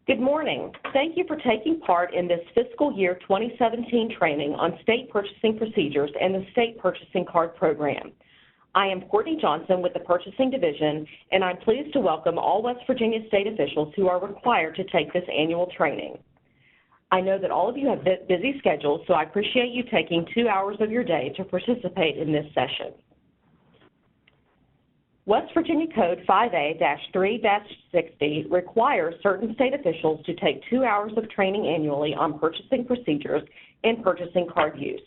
Good morning. Thank you for taking part in this fiscal year 2017 training on state purchasing procedures and the State Purchasing Card Program. I am Courtney Johnson with the Purchasing Division, and I'm pleased to welcome all West Virginia state officials who are required to take this annual training. I know that all of you have busy schedules, so I appreciate you taking 2 hours of your day to participate in this session. West Virginia Code 5A-3-60 requires certain state officials to take 2 hours of training annually on purchasing procedures and purchasing card use.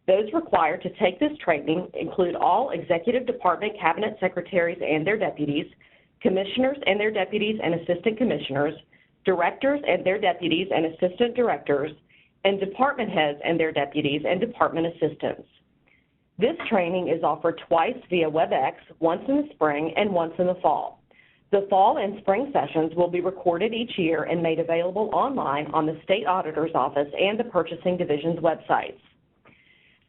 Those required to take this training include all executive department cabinet secretaries and their deputies, commissioners and their deputies and assistant commissioners, directors and their deputies and assistant directors, and department heads and their deputies and department assistants. This training is offered twice via WebEx, once in the spring and once in the fall. The fall and spring sessions will be recorded each year and made available online on the State Auditor's Office and the Purchasing Division's websites.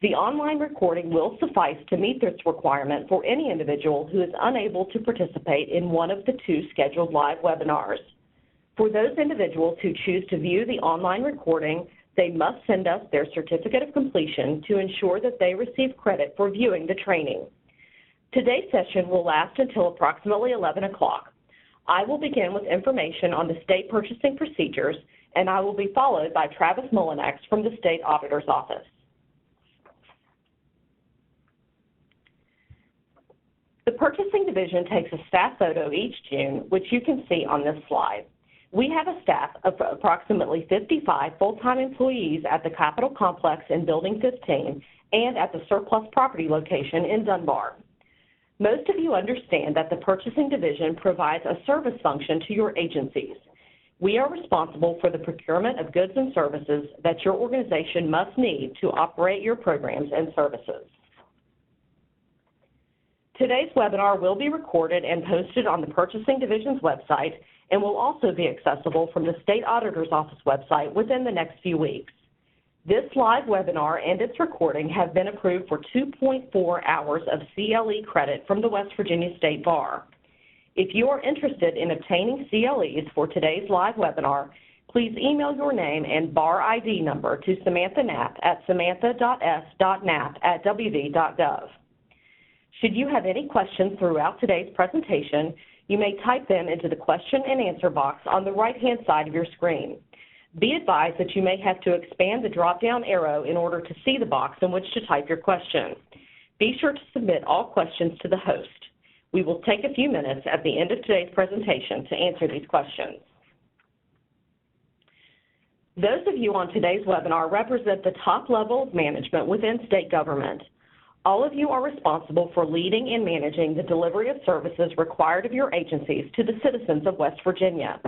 The online recording will suffice to meet this requirement for any individual who is unable to participate in one of the 2 scheduled live webinars. For those individuals who choose to view the online recording, they must send us their certificate of completion to ensure that they receive credit for viewing the training. Today's session will last until approximately 11 o'clock. I will begin with information on the state purchasing procedures, and I will be followed by Travis Mullinex from the State Auditor's Office. The Purchasing Division takes a staff photo each June, which you can see on this slide. We have a staff of approximately 55 full-time employees at the Capitol Complex in Building 15 and at the Surplus Property location in Dunbar. Most of you understand that the Purchasing Division provides a service function to your agencies. We are responsible for the procurement of goods and services that your organization must need to operate your programs and services. Today's webinar will be recorded and posted on the Purchasing Division's website and will also be accessible from the State Auditor's Office website within the next few weeks. This live webinar and its recording have been approved for 2.4 hours of CLE credit from the West Virginia State Bar. If you are interested in obtaining CLEs for today's live webinar, please email your name and bar ID number to Samantha Knapp at samantha.s.knapp@wv.gov. Should you have any questions throughout today's presentation, you may type them into the question and answer box on the right-hand side of your screen. Be advised that you may have to expand the drop-down arrow in order to see the box in which to type your question. Be sure to submit all questions to the host. We will take a few minutes at the end of today's presentation to answer these questions. Those of you on today's webinar represent the top level of management within state government. All of you are responsible for leading and managing the delivery of services required of your agencies to the citizens of West Virginia.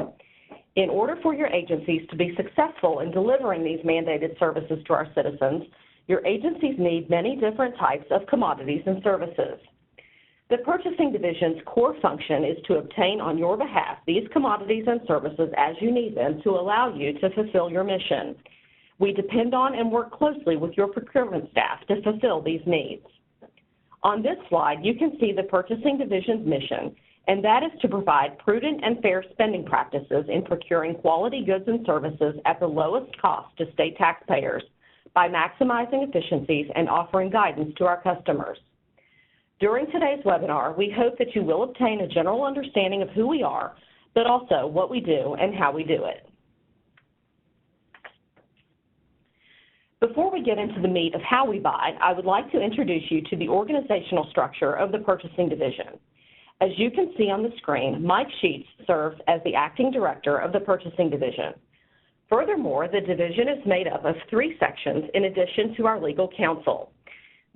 In order for your agencies to be successful in delivering these mandated services to our citizens, your agencies need many different types of commodities and services. The Purchasing Division's core function is to obtain on your behalf these commodities and services as you need them to allow you to fulfill your mission. We depend on and work closely with your procurement staff to fulfill these needs. On this slide, you can see the Purchasing Division's mission, and that is to provide prudent and fair spending practices in procuring quality goods and services at the lowest cost to state taxpayers by maximizing efficiencies and offering guidance to our customers. During today's webinar, we hope that you will obtain a general understanding of who we are, but also what we do and how we do it. Before we get into the meat of how we buy, I would like to introduce you to the organizational structure of the Purchasing Division. As you can see on the screen, Mike Sheets serves as the acting director of the Purchasing Division. Furthermore, the division is made up of 3 sections in addition to our legal counsel.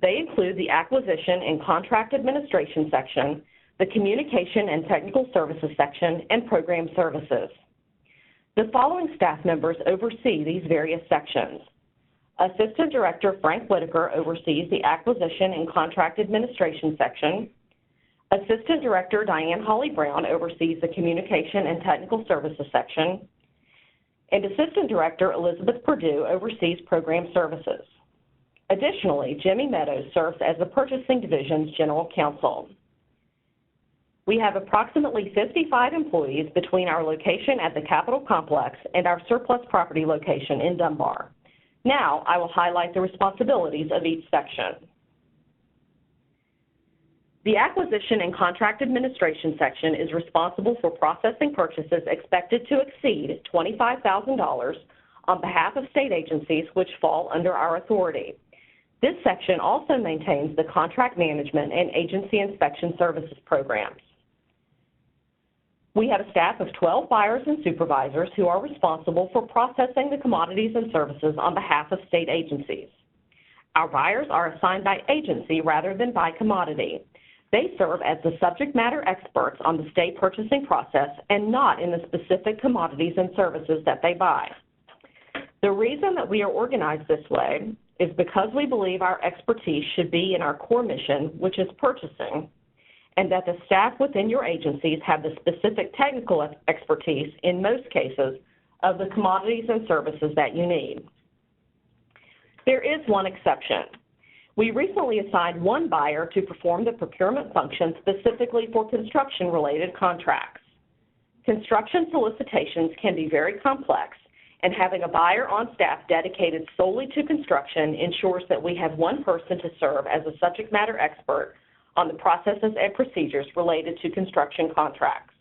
They include the Acquisition and Contract Administration section, the Communication and Technical Services section, and Program Services. The following staff members oversee these various sections. Assistant Director Frank Whitaker oversees the Acquisition and Contract Administration section. Assistant Director Diane Hawley Brown oversees the Communication and Technical Services section. And Assistant Director Elizabeth Perdue oversees Program Services. Additionally, Jimmy Meadows serves as the Purchasing Division's General Counsel. We have approximately 55 employees between our location at the Capitol Complex and our surplus property location in Dunbar. Now, I will highlight the responsibilities of each section. The Acquisition and Contract Administration section is responsible for processing purchases expected to exceed $25,000 on behalf of state agencies which fall under our authority. This section also maintains the contract management and agency inspection services programs. We have a staff of 12 buyers and supervisors who are responsible for processing the commodities and services on behalf of state agencies. Our buyers are assigned by agency rather than by commodity. They serve as the subject matter experts on the state purchasing process and not in the specific commodities and services that they buy. The reason that we are organized this way is because we believe our expertise should be in our core mission, which is purchasing, and that the staff within your agencies have the specific technical expertise, in most cases, of the commodities and services that you need. There is one exception. We recently assigned one buyer to perform the procurement function specifically for construction-related contracts. Construction solicitations can be very complex, and having a buyer on staff dedicated solely to construction ensures that we have one person to serve as a subject matter expert on the processes and procedures related to construction contracts.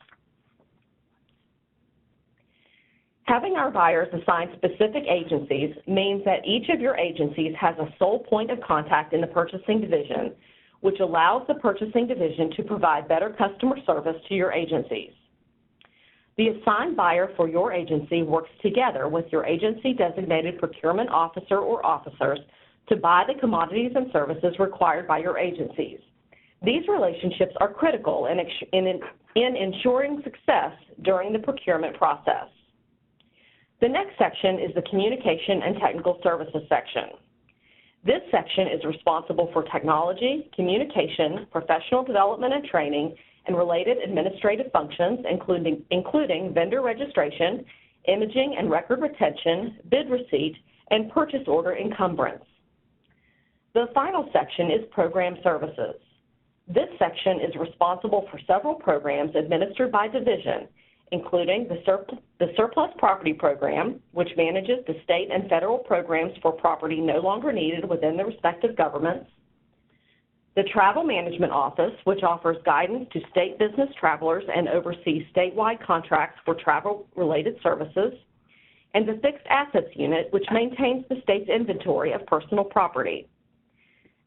Having our buyers assign specific agencies means that each of your agencies has a sole point of contact in the purchasing division, which allows the purchasing division to provide better customer service to your agencies. The assigned buyer for your agency works together with your agency-designated procurement officer or officers to buy the commodities and services required by your agencies. These relationships are critical in ensuring success during the procurement process. The next section is the Communication and Technical Services section. This section is responsible for technology, communication, professional development and training, and related administrative functions, including vendor registration, imaging and record retention, bid receipt, and purchase order encumbrance. The final section is Program Services. This section is responsible for several programs administered by division, including the Surplus Property Program, which manages the state and federal programs for property no longer needed within the respective governments, the Travel Management Office, which offers guidance to state business travelers and oversees statewide contracts for travel-related services, and the Fixed Assets Unit, which maintains the state's inventory of personal property.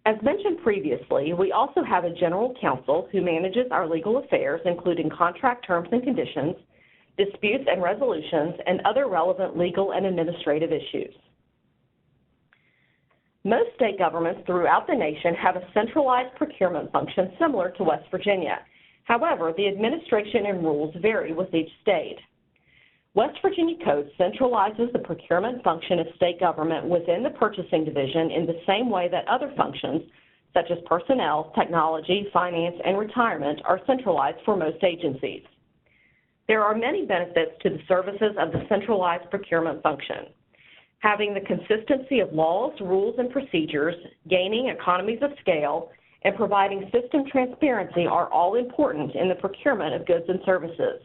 As mentioned previously, we also have a general counsel who manages our legal affairs, including contract terms and conditions, disputes and resolutions, and other relevant legal and administrative issues. Most state governments throughout the nation have a centralized procurement function similar to West Virginia. However, the administration and rules vary with each state. West Virginia Code centralizes the procurement function of state government within the purchasing division in the same way that other functions, such as personnel, technology, finance, and retirement, are centralized for most agencies. There are many benefits to the services of the centralized procurement function. Having the consistency of laws, rules, and procedures, gaining economies of scale, and providing system transparency are all important in the procurement of goods and services.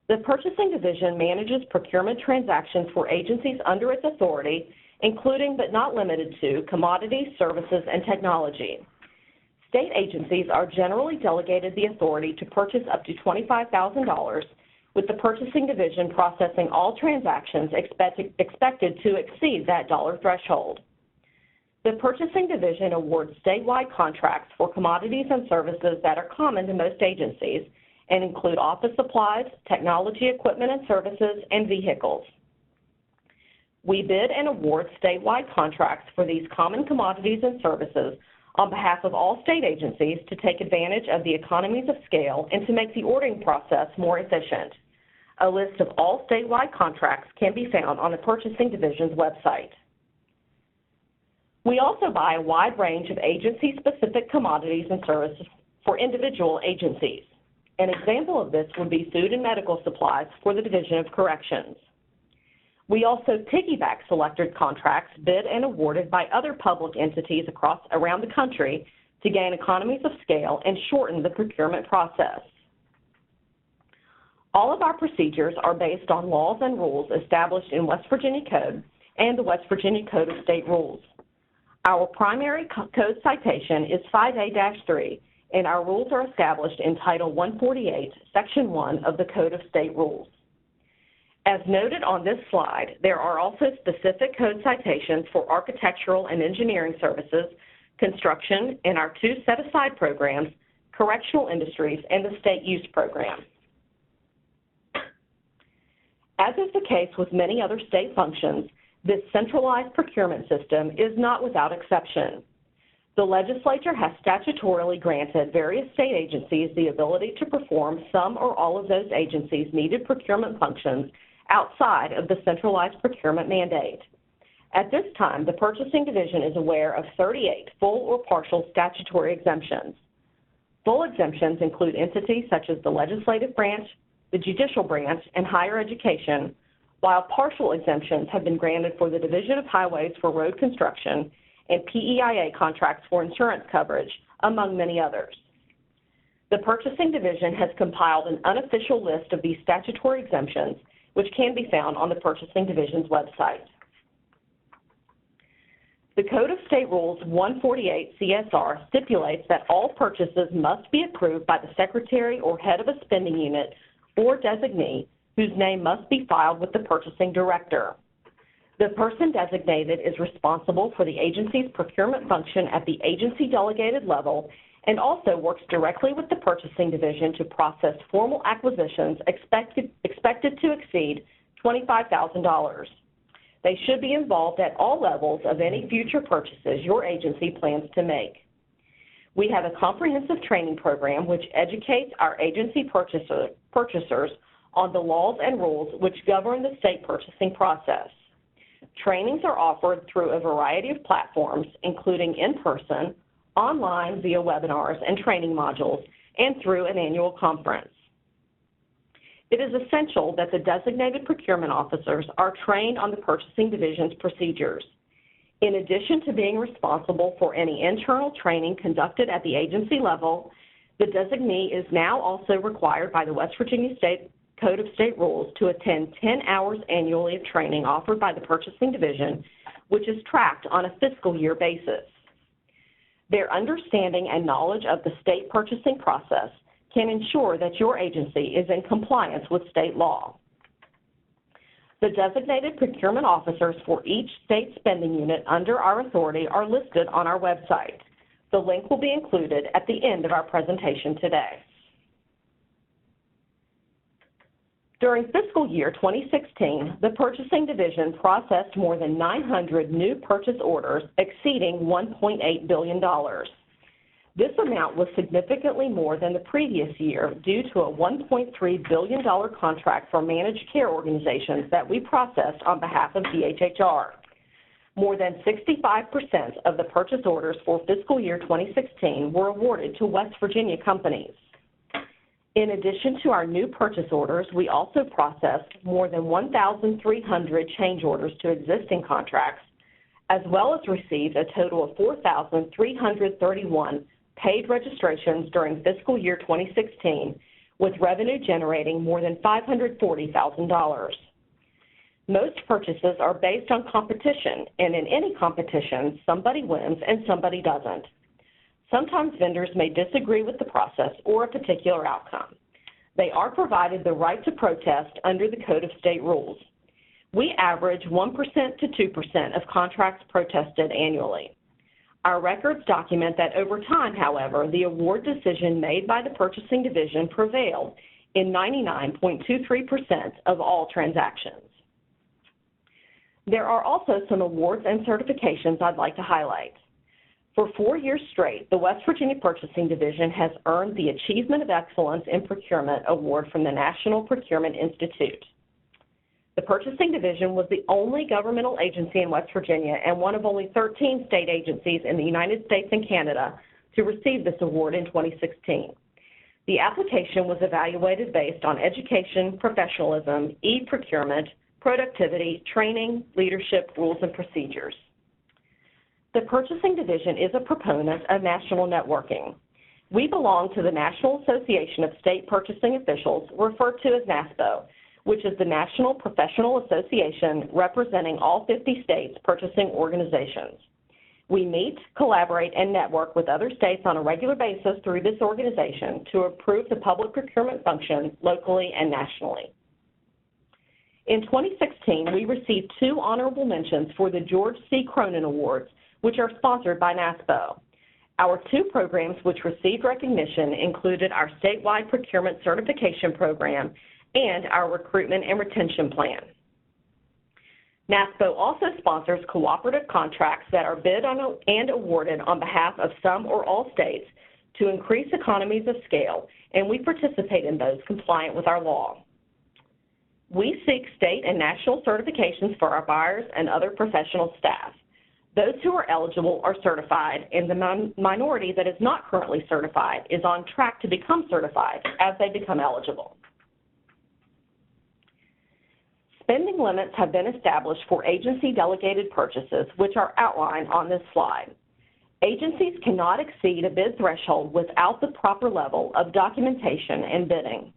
The Purchasing Division manages procurement transactions for agencies under its authority, including but not limited to commodities, services, and technology. State agencies are generally delegated the authority to purchase up to $25,000, with the Purchasing Division processing all transactions expected to exceed that dollar threshold. The Purchasing Division awards statewide contracts for commodities and services that are common to most agencies and include office supplies, technology equipment and services, and vehicles. We bid and award statewide contracts for these common commodities and services on behalf of all state agencies to take advantage of the economies of scale and to make the ordering process more efficient. A list of all statewide contracts can be found on the Purchasing Division's website. We also buy a wide range of agency-specific commodities and services for individual agencies. An example of this would be food and medical supplies for the Division of Corrections. We also piggyback selected contracts bid and awarded by other public entities around the country to gain economies of scale and shorten the procurement process. All of our procedures are based on laws and rules established in West Virginia Code and the West Virginia Code of State Rules. Our primary code citation is 5A-3, and our rules are established in Title 148, Section 1 of the Code of State Rules. As noted on this slide, there are also specific code citations for architectural and engineering services, construction, and our two set-aside programs, correctional industries, and the state use program. As is the case with many other state functions, this centralized procurement system is not without exception. The legislature has statutorily granted various state agencies the ability to perform some or all of those agencies' needed procurement functions outside of the centralized procurement mandate. At this time, the Purchasing Division is aware of 38 full or partial statutory exemptions. Full exemptions include entities such as the legislative branch, the judicial branch, and higher education, while partial exemptions have been granted for the Division of Highways for road construction and PEIA contracts for insurance coverage, among many others. The Purchasing Division has compiled an unofficial list of these statutory exemptions, which can be found on the Purchasing Division's website. The Code of State Rules 148 CSR stipulates that all purchases must be approved by the Secretary or head of a spending unit or designee, whose name must be filed with the purchasing director. The person designated is responsible for the agency's procurement function at the agency delegated level and also works directly with the Purchasing Division to process formal acquisitions expected to exceed $25,000. They should be involved at all levels of any future purchases your agency plans to make. We have a comprehensive training program which educates our agency purchasers on the laws and rules which govern the state purchasing process. Trainings are offered through a variety of platforms, including in-person, online via webinars and training modules, and through an annual conference. It is essential that the designated procurement officers are trained on the Purchasing Division's procedures. In addition to being responsible for any internal training conducted at the agency level, the designee is now also required by the West Virginia State Code of State Rules to attend 10 hours annually of training offered by the Purchasing Division, which is tracked on a fiscal year basis. Their understanding and knowledge of the state purchasing process can ensure that your agency is in compliance with state law. The designated procurement officers for each state spending unit under our authority are listed on our website. The link will be included at the end of our presentation today. During fiscal year 2016, the Purchasing Division processed more than 900 new purchase orders exceeding $1.8 billion. This amount was significantly more than the previous year due to a $1.3 billion contract for managed care organizations that we processed on behalf of DHHR. More than 65% of the purchase orders for fiscal year 2016 were awarded to West Virginia companies. In addition to our new purchase orders, we also processed more than 1,300 change orders to existing contracts, as well as received a total of 4,331 paid registrations during fiscal year 2016, with revenue generating more than $540,000. Most purchases are based on competition, and in any competition, somebody wins and somebody doesn't. Sometimes vendors may disagree with the process or a particular outcome. They are provided the right to protest under the Code of State Rules. We average 1% to 2% of contracts protested annually. Our records document that over time, however, the award decision made by the Purchasing Division prevailed in 99.23% of all transactions. There are also some awards and certifications I'd like to highlight. For 4 years straight, the West Virginia Purchasing Division has earned the Achievement of Excellence in Procurement Award from the National Procurement Institute. The Purchasing Division was the only governmental agency in West Virginia and one of only 13 state agencies in the United States and Canada to receive this award in 2016. The application was evaluated based on education, professionalism, e-procurement, productivity, training, leadership, rules, and procedures. The Purchasing Division is a proponent of national networking. We belong to the National Association of State Purchasing Officials, referred to as NASPO, which is the National Professional Association representing all 50 states' purchasing organizations. We meet, collaborate, and network with other states on a regular basis through this organization to improve the public procurement function locally and nationally. In 2016, we received 2 honorable mentions for the George C. Cronin Awards, which are sponsored by NASPO. Our 2 programs which received recognition included our statewide procurement certification program and our recruitment and retention plan. NASPO also sponsors cooperative contracts that are bid on and awarded on behalf of some or all states to increase economies of scale, and we participate in those compliant with our law. We seek state and national certifications for our buyers and other professional staff. Those who are eligible are certified, and the minority that is not currently certified is on track to become certified as they become eligible. Spending limits have been established for agency delegated purchases, which are outlined on this slide. Agencies cannot exceed a bid threshold without the proper level of documentation and bidding.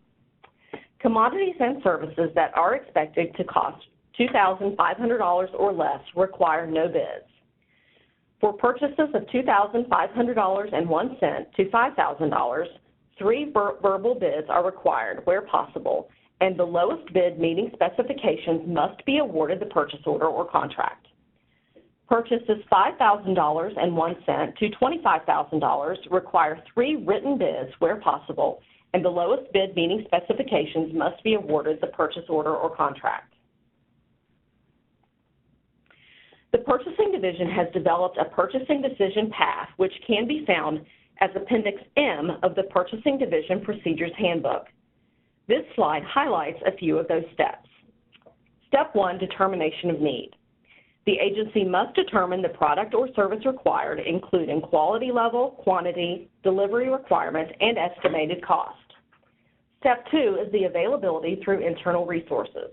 Commodities and services that are expected to cost $2,500 or less require no bids. For purchases of $2,500.01 to $5,000, 3 verbal bids are required where possible, and the lowest bid meeting specifications must be awarded the purchase order or contract. Purchases $5,000.01 to $25,000 require 3 written bids where possible, and the lowest bid meeting specifications must be awarded the purchase order or contract. The Purchasing Division has developed a purchasing decision path, which can be found as Appendix M of the Purchasing Division Procedures Handbook. This slide highlights a few of those steps. Step 1, determination of need. The agency must determine the product or service required, including quality level, quantity, delivery requirement, and estimated cost. Step 2 is the availability through internal resources.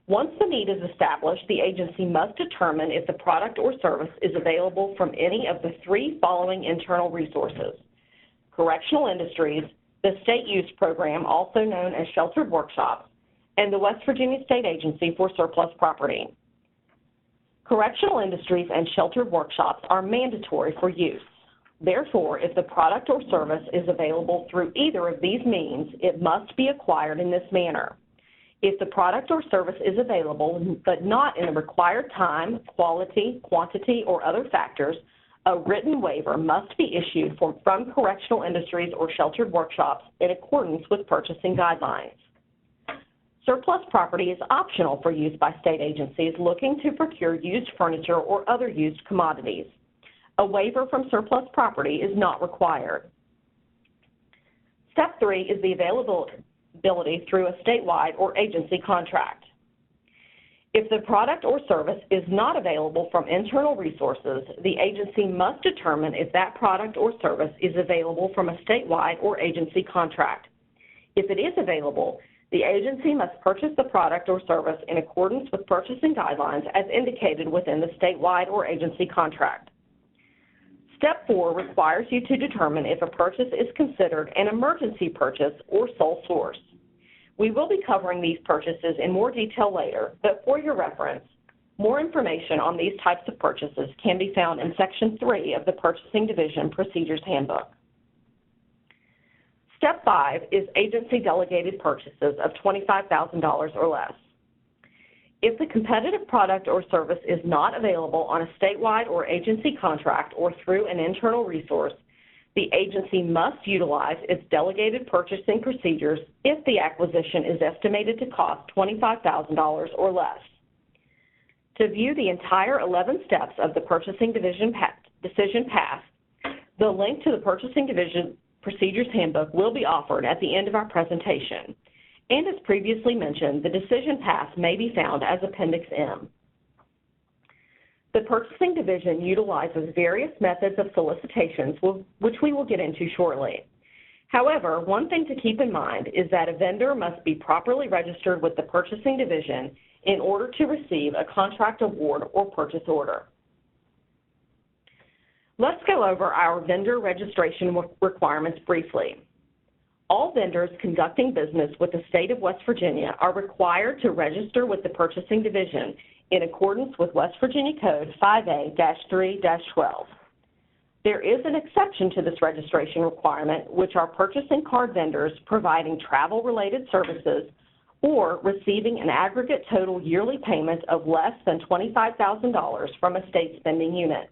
Once the need is established, the agency must determine if the product or service is available from any of the 3 following internal resources: correctional industries, the State Use Program, also known as sheltered workshops, and the West Virginia State Agency for Surplus Property. Correctional industries and sheltered workshops are mandatory for use. Therefore, if the product or service is available through either of these means, it must be acquired in this manner. If the product or service is available but not in the required time, quality, quantity, or other factors, a written waiver must be issued from correctional industries or sheltered workshops in accordance with purchasing guidelines. Surplus property is optional for use by state agencies looking to procure used furniture or other used commodities. A waiver from surplus property is not required. Step 3 is the availability through a statewide or agency contract. If the product or service is not available from internal resources, the agency must determine if that product or service is available from a statewide or agency contract. If it is available, the agency must purchase the product or service in accordance with purchasing guidelines as indicated within the statewide or agency contract. Step 4 requires you to determine if a purchase is considered an emergency purchase or sole source. We will be covering these purchases in more detail later, but for your reference, more information on these types of purchases can be found in Section 3 of the Purchasing Division Procedures Handbook. Step 5 is agency delegated purchases of $25,000 or less. If the competitive product or service is not available on a statewide or agency contract or through an internal resource, the agency must utilize its delegated purchasing procedures if the acquisition is estimated to cost $25,000 or less. To view the entire 11 steps of the Purchasing Division Decision Path, the link to the Purchasing Division Procedures Handbook will be offered at the end of our presentation. And as previously mentioned, the decision path may be found as Appendix M. The Purchasing Division utilizes various methods of solicitations, which we will get into shortly. However, one thing to keep in mind is that a vendor must be properly registered with the Purchasing Division in order to receive a contract award or purchase order. Let's go over our vendor registration requirements briefly. All vendors conducting business with the state of West Virginia are required to register with the Purchasing Division in accordance with West Virginia Code 5A-3-12. There is an exception to this registration requirement, which are purchasing card vendors providing travel-related services or receiving an aggregate total yearly payment of less than $25,000 from a state spending unit.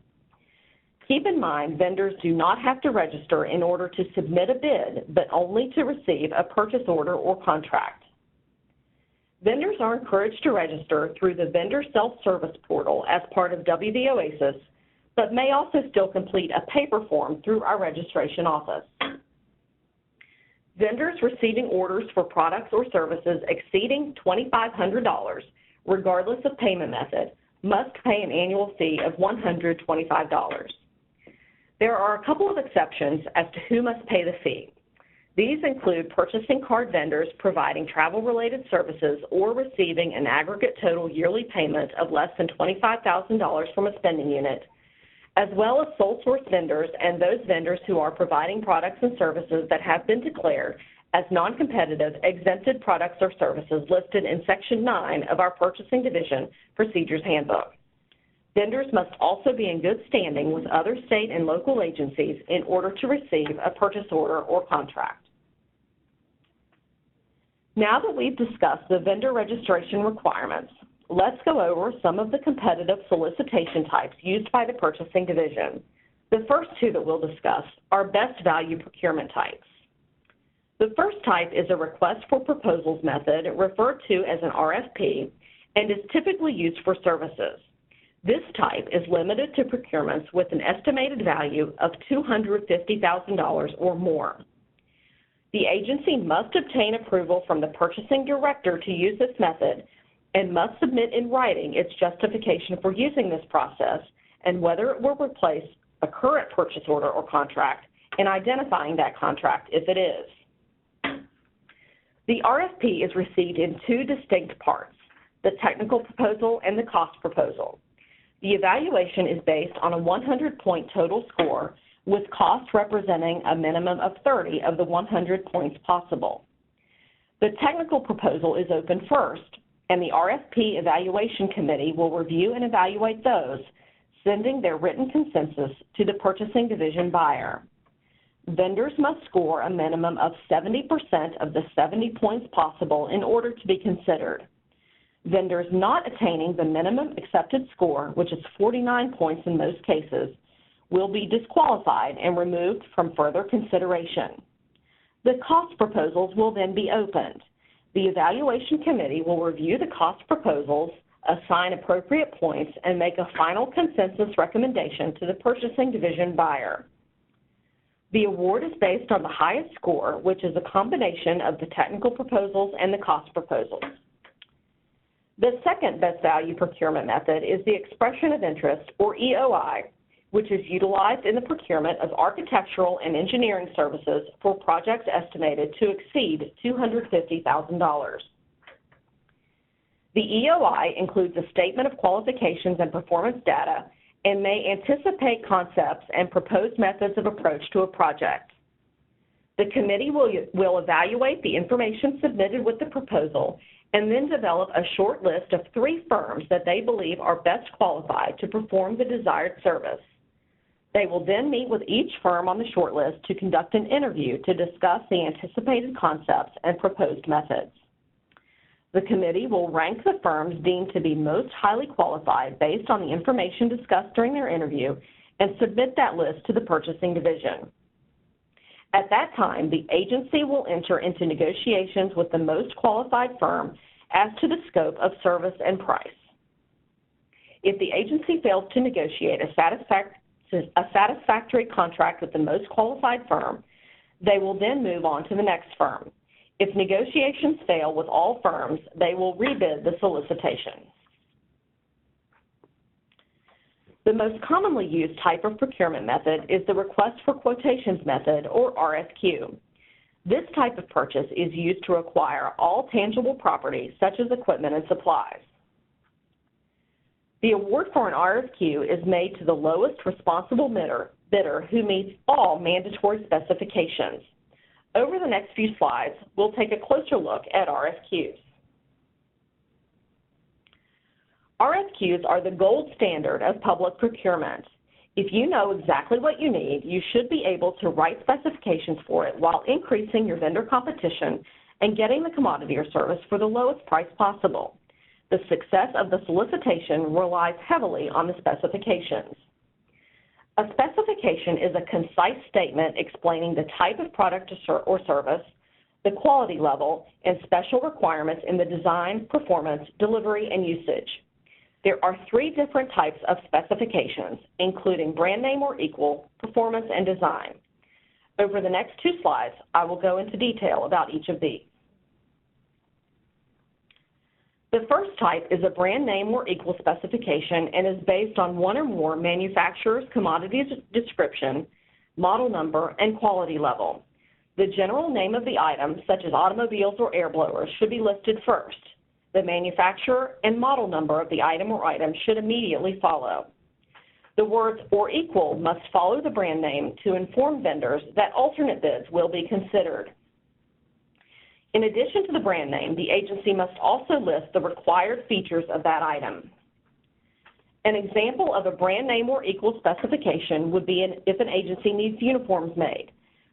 Keep in mind, vendors do not have to register in order to submit a bid, but only to receive a purchase order or contract. Vendors are encouraged to register through the Vendor Self-Service Portal as part of WV Oasis, but may also still complete a paper form through our registration office. Vendors receiving orders for products or services exceeding $2,500, regardless of payment method, must pay an annual fee of $125. There are a couple of exceptions as to who must pay the fee. These include purchasing card vendors providing travel-related services or receiving an aggregate total yearly payment of less than $25,000 from a spending unit, as well as sole source vendors and those vendors who are providing products and services that have been declared as non-competitive exempted products or services listed in Section 9 of our Purchasing Division Procedures Handbook. Vendors must also be in good standing with other state and local agencies in order to receive a purchase order or contract. Now that we've discussed the vendor registration requirements, let's go over some of the competitive solicitation types used by the Purchasing Division. The first two that we'll discuss are best value procurement types. The first type is a request for proposals method referred to as an RFP and is typically used for services. This type is limited to procurements with an estimated value of $250,000 or more. The agency must obtain approval from the purchasing director to use this method and must submit in writing its justification for using this process and whether it will replace a current purchase order or contract and identifying that contract if it is. The RFP is received in two distinct parts, the technical proposal and the cost proposal. The evaluation is based on a 100-point total score, with cost representing a minimum of 30 of the 100 points possible. The technical proposal is open first, and the RFP Evaluation Committee will review and evaluate those, sending their written consensus to the Purchasing Division buyer. Vendors must score a minimum of 70% of the 70 points possible in order to be considered. Vendors not attaining the minimum accepted score, which is 49 points in most cases, will be disqualified and removed from further consideration. The cost proposals will then be opened. The Evaluation Committee will review the cost proposals, assign appropriate points, and make a final consensus recommendation to the Purchasing Division buyer. The award is based on the highest score, which is a combination of the technical proposals and the cost proposals. The second best value procurement method is the expression of interest, or EOI, which is utilized in the procurement of architectural and engineering services for projects estimated to exceed $250,000. The EOI includes a statement of qualifications and performance data and may anticipate concepts and proposed methods of approach to a project. The committee will evaluate the information submitted with the proposal and then develop a short list of 3 firms that they believe are best qualified to perform the desired service. They will then meet with each firm on the short list to conduct an interview to discuss the anticipated concepts and proposed methods. The committee will rank the firms deemed to be most highly qualified based on the information discussed during their interview and submit that list to the Purchasing Division. At that time, the agency will enter into negotiations with the most qualified firm as to the scope of service and price. If the agency fails to negotiate a satisfactory contract with the most qualified firm, they will then move on to the next firm. If negotiations fail with all firms, they will rebid the solicitation. The most commonly used type of procurement method is the request for quotations method, or RFQ. This type of purchase is used to acquire all tangible property, such as equipment and supplies. The award for an RFQ is made to the lowest responsible bidder who meets all mandatory specifications. Over the next few slides, we'll take a closer look at RFQs. RFQs are the gold standard of public procurement. If you know exactly what you need, you should be able to write specifications for it while increasing your vendor competition and getting the commodity or service for the lowest price possible. The success of the solicitation relies heavily on the specifications. A specification is a concise statement explaining the type of product or service, the quality level, and special requirements in the design, performance, delivery, and usage. There are 3 different types of specifications, including brand name or equal, performance, and design. Over the next 2 slides, I will go into detail about each of these. The first type is a brand name or equal specification and is based on one or more manufacturer's commodity description, model number, and quality level. The general name of the item, such as automobiles or air blowers, should be listed first. The manufacturer and model number of the item or items should immediately follow. The words "or equal" must follow the brand name to inform vendors that alternate bids will be considered. In addition to the brand name, the agency must also list the required features of that item. An example of a brand name or equal specification would be if an agency needs uniforms made.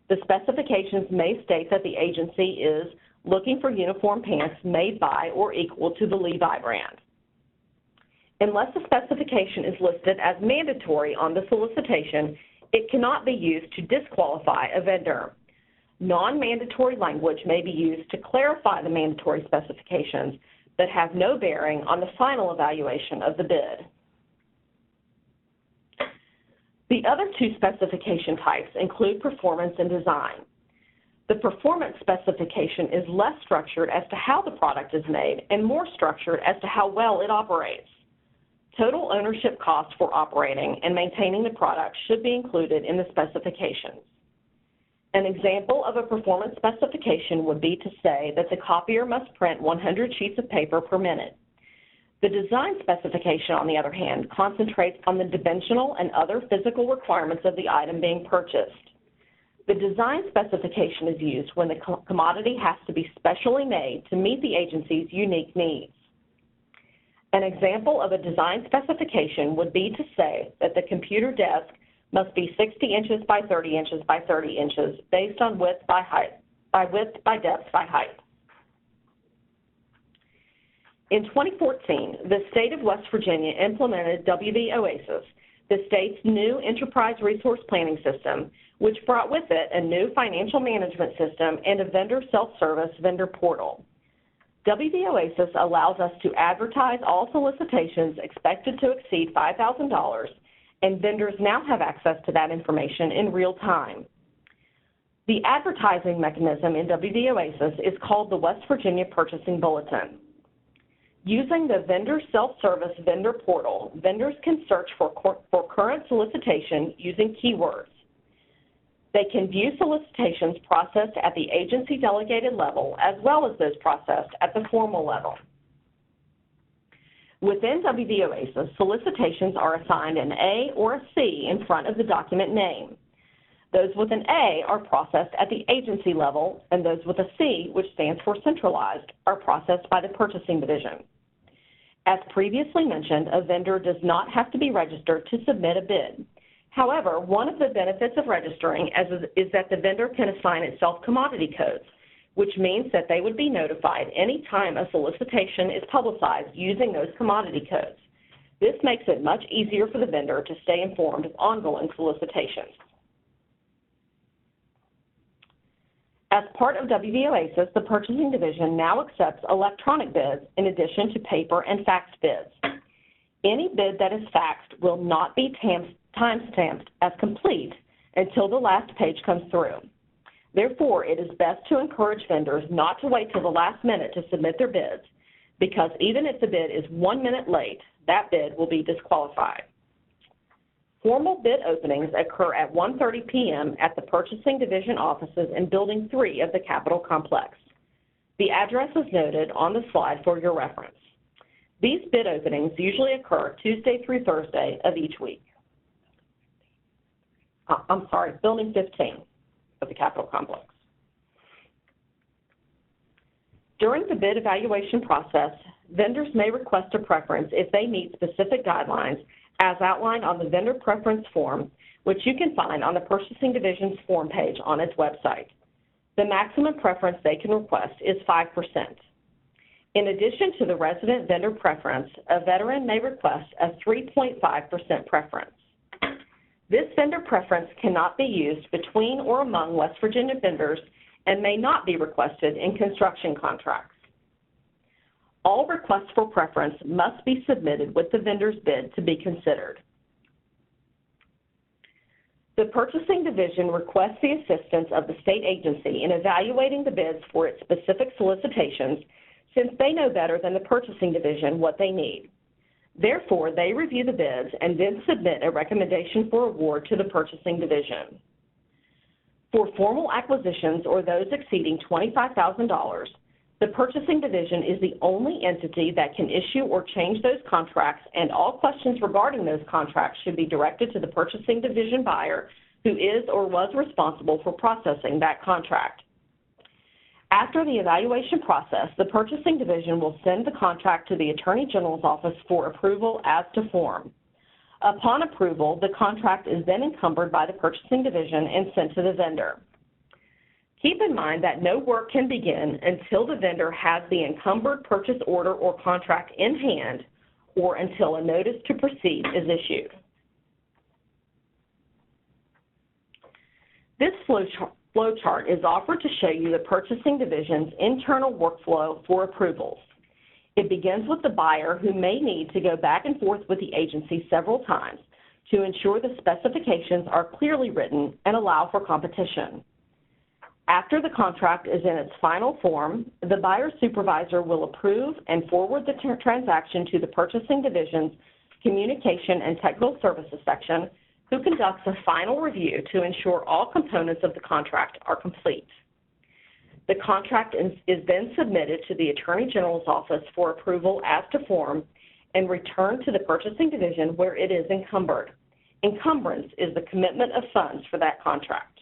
The specifications may state that the agency is looking for uniform pants made by or equal to the Levi brand. Unless the specification is listed as mandatory on the solicitation, it cannot be used to disqualify a vendor. Non-mandatory language may be used to clarify the mandatory specifications, but have no bearing on the final evaluation of the bid. The other 2 specification types include performance and design. The performance specification is less structured as to how the product is made and more structured as to how well it operates. Total ownership costs for operating and maintaining the product should be included in the specifications. An example of a performance specification would be to say that the copier must print 100 sheets of paper per minute. The design specification, on the other hand, concentrates on the dimensional and other physical requirements of the item being purchased. The design specification is used when the commodity has to be specially made to meet the agency's unique needs. An example of a design specification would be to say that the computer desk must be 60 inches by 30 inches by 30 inches based on width by depth by height. In 2014, the state of West Virginia implemented WV Oasis, the state's new enterprise resource planning system, which brought with it a new financial management system and a vendor self-service vendor portal. WV Oasis allows us to advertise all solicitations expected to exceed $5,000, and vendors now have access to that information in real time. The advertising mechanism in WV Oasis is called the West Virginia Purchasing Bulletin. Using the vendor self-service vendor portal, vendors can search for current solicitation using keywords. They can view solicitations processed at the agency delegated level as well as those processed at the formal level. Within WV Oasis, solicitations are assigned an A or a C in front of the document name. Those with an A are processed at the agency level, and those with a C, which stands for centralized, are processed by the purchasing division. As previously mentioned, a vendor does not have to be registered to submit a bid. However, one of the benefits of registering is that the vendor can assign itself commodity codes, which means that they would be notified any time a solicitation is publicized using those commodity codes. This makes it much easier for the vendor to stay informed of ongoing solicitations. As part of WV Oasis, the purchasing division now accepts electronic bids in addition to paper and faxed bids. Any bid that is faxed will not be timestamped as complete until the last page comes through. Therefore, it is best to encourage vendors not to wait till the last minute to submit their bids, because even if the bid is 1 minute late, that bid will be disqualified. Formal bid openings occur at 1:30 p.m. at the Purchasing Division offices in Building 3 of the Capitol Complex. The address is noted on the slide for your reference. These bid openings usually occur Tuesday through Thursday of each week. Building 15 of the Capitol Complex. During the bid evaluation process, vendors may request a preference if they meet specific guidelines as outlined on the vendor preference form, which you can find on the Purchasing Division's form page on its website. The maximum preference they can request is 5%. In addition to the resident vendor preference, a veteran may request a 3.5% preference. This vendor preference cannot be used between or among West Virginia vendors and may not be requested in construction contracts. All requests for preference must be submitted with the vendor's bid to be considered. The Purchasing Division requests the assistance of the state agency in evaluating the bids for its specific solicitations, since they know better than the Purchasing Division what they need. Therefore, they review the bids and then submit a recommendation for award to the Purchasing Division. For formal acquisitions or those exceeding $25,000, the Purchasing Division is the only entity that can issue or change those contracts, and all questions regarding those contracts should be directed to the Purchasing Division buyer who is or was responsible for processing that contract. After the evaluation process, the Purchasing Division will send the contract to the Attorney General's office for approval as to form. Upon approval, the contract is then encumbered by the Purchasing Division and sent to the vendor. Keep in mind that no work can begin until the vendor has the encumbered purchase order or contract in hand or until a notice to proceed is issued. This flowchart is offered to show you the Purchasing Division's internal workflow for approvals. It begins with the buyer, who may need to go back and forth with the agency several times to ensure the specifications are clearly written and allow for competition. After the contract is in its final form, the buyer supervisor will approve and forward the transaction to the Purchasing Division's Communication and Technical Services section, who conducts a final review to ensure all components of the contract are complete. The contract is then submitted to the Attorney General's office for approval as to form and returned to the Purchasing Division where it is encumbered. Encumbrance is the commitment of funds for that contract.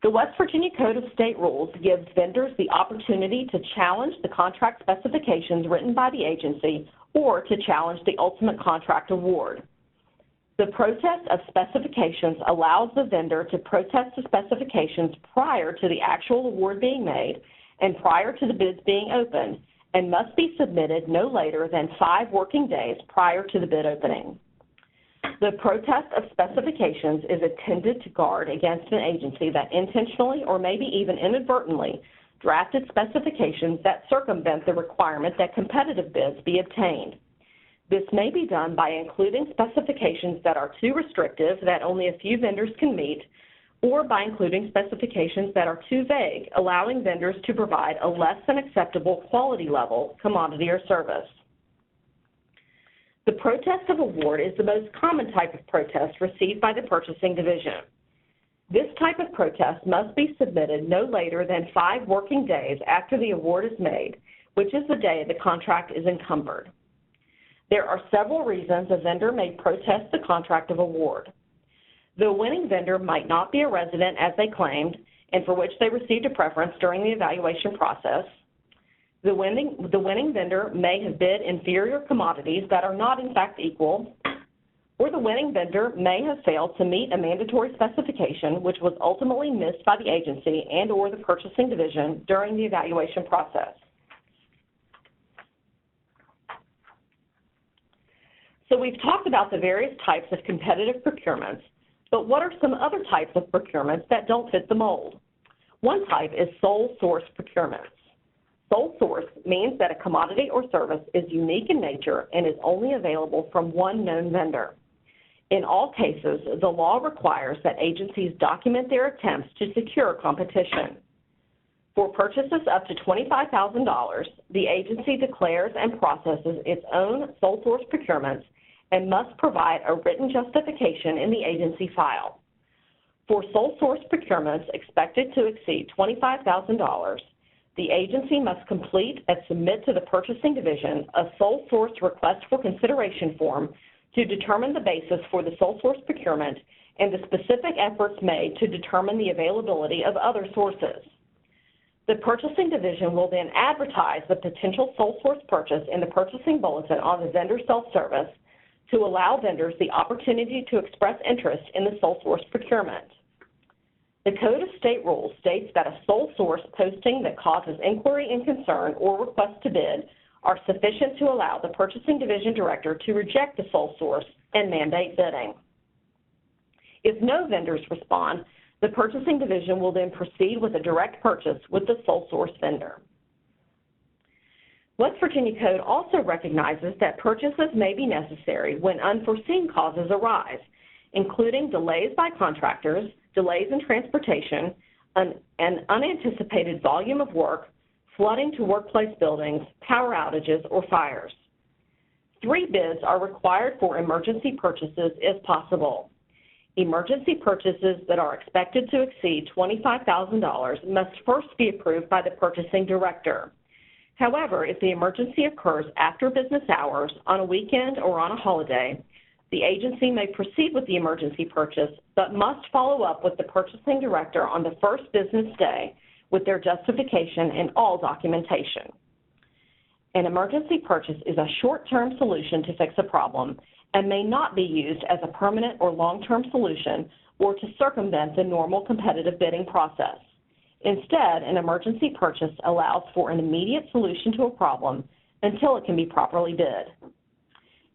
The West Virginia Code of State Rules gives vendors the opportunity to challenge the contract specifications written by the agency or to challenge the ultimate contract award. The protest of specifications allows the vendor to protest the specifications prior to the actual award being made and prior to the bids being opened, and must be submitted no later than 5 working days prior to the bid opening. The protest of specifications is intended to guard against an agency that intentionally or maybe even inadvertently drafted specifications that circumvent the requirement that competitive bids be obtained. This may be done by including specifications that are too restrictive that only a few vendors can meet, or by including specifications that are too vague, allowing vendors to provide a less than acceptable quality level, commodity, or service. The protest of award is the most common type of protest received by the Purchasing Division. This type of protest must be submitted no later than 5 working days after the award is made, which is the day the contract is encumbered. There are several reasons a vendor may protest the contract of award. The winning vendor might not be a resident as they claimed and for which they received a preference during the evaluation process. The winning vendor may have bid inferior commodities that are not in fact equal, or the winning vendor may have failed to meet a mandatory specification which was ultimately missed by the agency and or the Purchasing Division during the evaluation process. So we've talked about the various types of competitive procurements, but what are some other types of procurements that don't fit the mold? One type is sole source procurements. Sole source means that a commodity or service is unique in nature and is only available from one known vendor. In all cases, the law requires that agencies document their attempts to secure competition. For purchases up to $25,000, the agency declares and processes its own sole source procurements and must provide a written justification in the agency file. For sole source procurements expected to exceed $25,000, The agency must complete and submit to the Purchasing Division a sole source request for consideration form to determine the basis for the sole source procurement and the specific efforts made to determine the availability of other sources. The Purchasing Division will then advertise the potential sole source purchase in the purchasing bulletin on the vendor self-service to allow vendors the opportunity to express interest in the sole source procurement. The Code of State Rules states that a sole source posting that causes inquiry and concern or request to bid are sufficient to allow the Purchasing Division Director to reject the sole source and mandate bidding. If no vendors respond, the Purchasing Division will then proceed with a direct purchase with the sole source vendor. West Virginia Code also recognizes that purchases may be necessary when unforeseen causes arise, including delays by contractors, delays in transportation, an unanticipated volume of work, flooding to workplace buildings, power outages, or fires. 3 bids are required for emergency purchases if possible. Emergency purchases that are expected to exceed $25,000 must first be approved by the purchasing director. However, if the emergency occurs after business hours, on a weekend, or on a holiday, the agency may proceed with the emergency purchase, but must follow up with the purchasing director on the first business day with their justification and all documentation. An emergency purchase is a short-term solution to fix a problem and may not be used as a permanent or long-term solution or to circumvent the normal competitive bidding process. Instead, an emergency purchase allows for an immediate solution to a problem until it can be properly bid.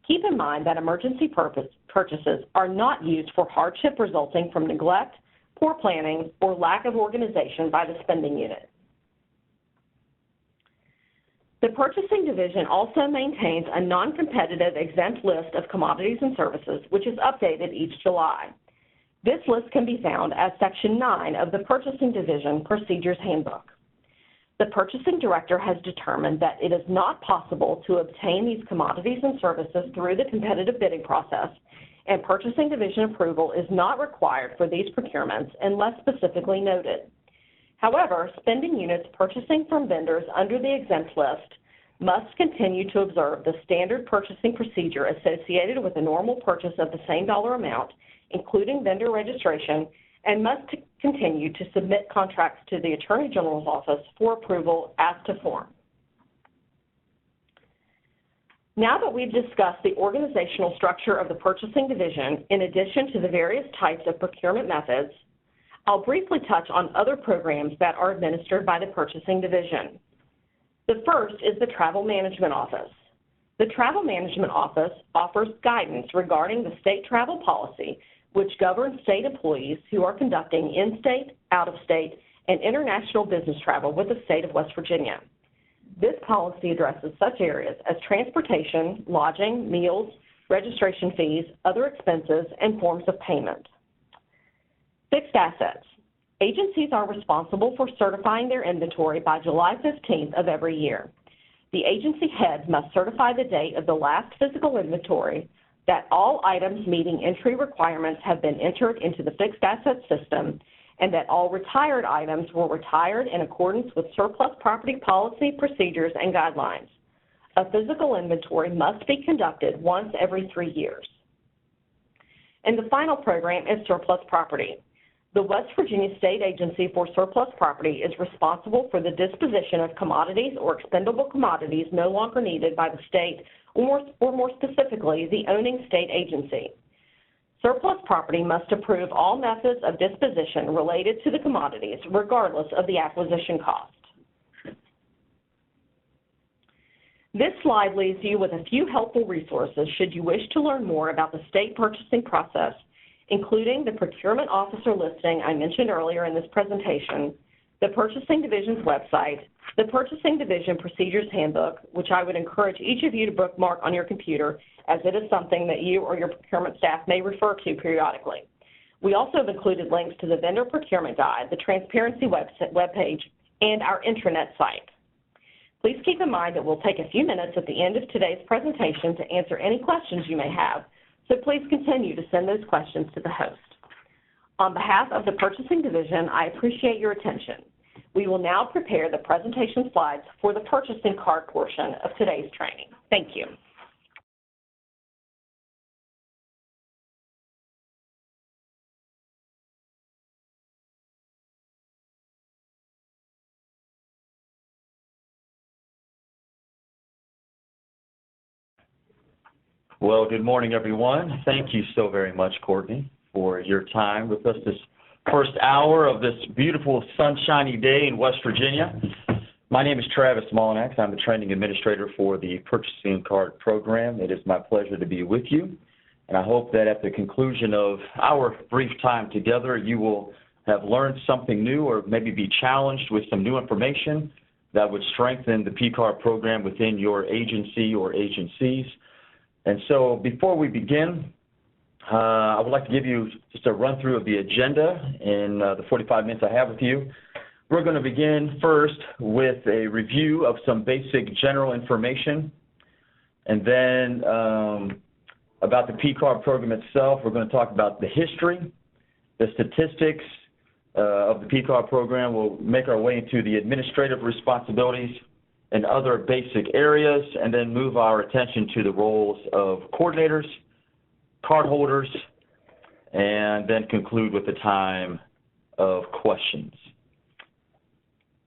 Keep in mind that emergency purchases are not used for hardship resulting from neglect, poor planning, or lack of organization by the spending unit. The Purchasing Division also maintains a non-competitive exempt list of commodities and services, which is updated each July. This list can be found as Section 9 of the Purchasing Division Procedures Handbook. The Purchasing Director has determined that it is not possible to obtain these commodities and services through the competitive bidding process, and Purchasing Division approval is not required for these procurements unless specifically noted. However, spending units purchasing from vendors under the exempt list must continue to observe the standard purchasing procedure associated with a normal purchase of the same dollar amount, including vendor registration, and must continue to submit contracts to the Attorney General's office for approval as to form. Now that we've discussed the organizational structure of the Purchasing Division, in addition to the various types of procurement methods, I'll briefly touch on other programs that are administered by the Purchasing Division. The first is the Travel Management Office. The Travel Management Office offers guidance regarding the state travel policy, which governs state employees who are conducting in-state, out-of-state, and international business travel with the state of West Virginia. This policy addresses such areas as transportation, lodging, meals, registration fees, other expenses, and forms of payment. Fixed assets. Agencies are responsible for certifying their inventory by July 15th of every year. The agency heads must certify the date of the last physical inventory, that all items meeting entry requirements have been entered into the fixed asset system, and that all retired items were retired in accordance with surplus property policy, procedures, and guidelines. A physical inventory must be conducted once every 3 years. And the final program is surplus property. The West Virginia State Agency for Surplus Property is responsible for the disposition of commodities or expendable commodities no longer needed by the state, or more specifically, the owning state agency. Surplus property must approve all methods of disposition related to the commodities, regardless of the acquisition cost. This slide leaves you with a few helpful resources should you wish to learn more about the state purchasing process, including the procurement officer listing I mentioned earlier in this presentation, the Purchasing Division's website, the Purchasing Division Procedures Handbook, which I would encourage each of you to bookmark on your computer, as it is something that you or your procurement staff may refer to periodically. We also have included links to the Vendor Procurement Guide, the Transparency webpage, and our intranet site. Please keep in mind that we'll take a few minutes at the end of today's presentation to answer any questions you may have, so please continue to send those questions to the host. On behalf of the Purchasing Division, I appreciate your attention. We will now prepare the presentation slides for the purchasing card portion of today's training. Thank you. Well, good morning, everyone. Thank you so very much, Courtney, for your time with us this first hour of this beautiful sunshiny day in West Virginia. My name is Travis Molinax. I'm the training administrator for the Purchasing Card Program. It is my pleasure to be with you, and I hope that at the conclusion of our brief time together, you will have learned something new or maybe be challenged with some new information that would strengthen the PCard program within your agency or agencies. And so before we begin, I would like to give you just a run-through of the agenda in the 45 minutes I have with you. We're going to begin first with a review of some basic general information, and then about the PCard program itself. We're going to talk about the history, the statistics of the PCard program. We'll make our way into the administrative responsibilities and other basic areas, and then move our attention to the roles of coordinators, cardholders, and then conclude with the time of questions.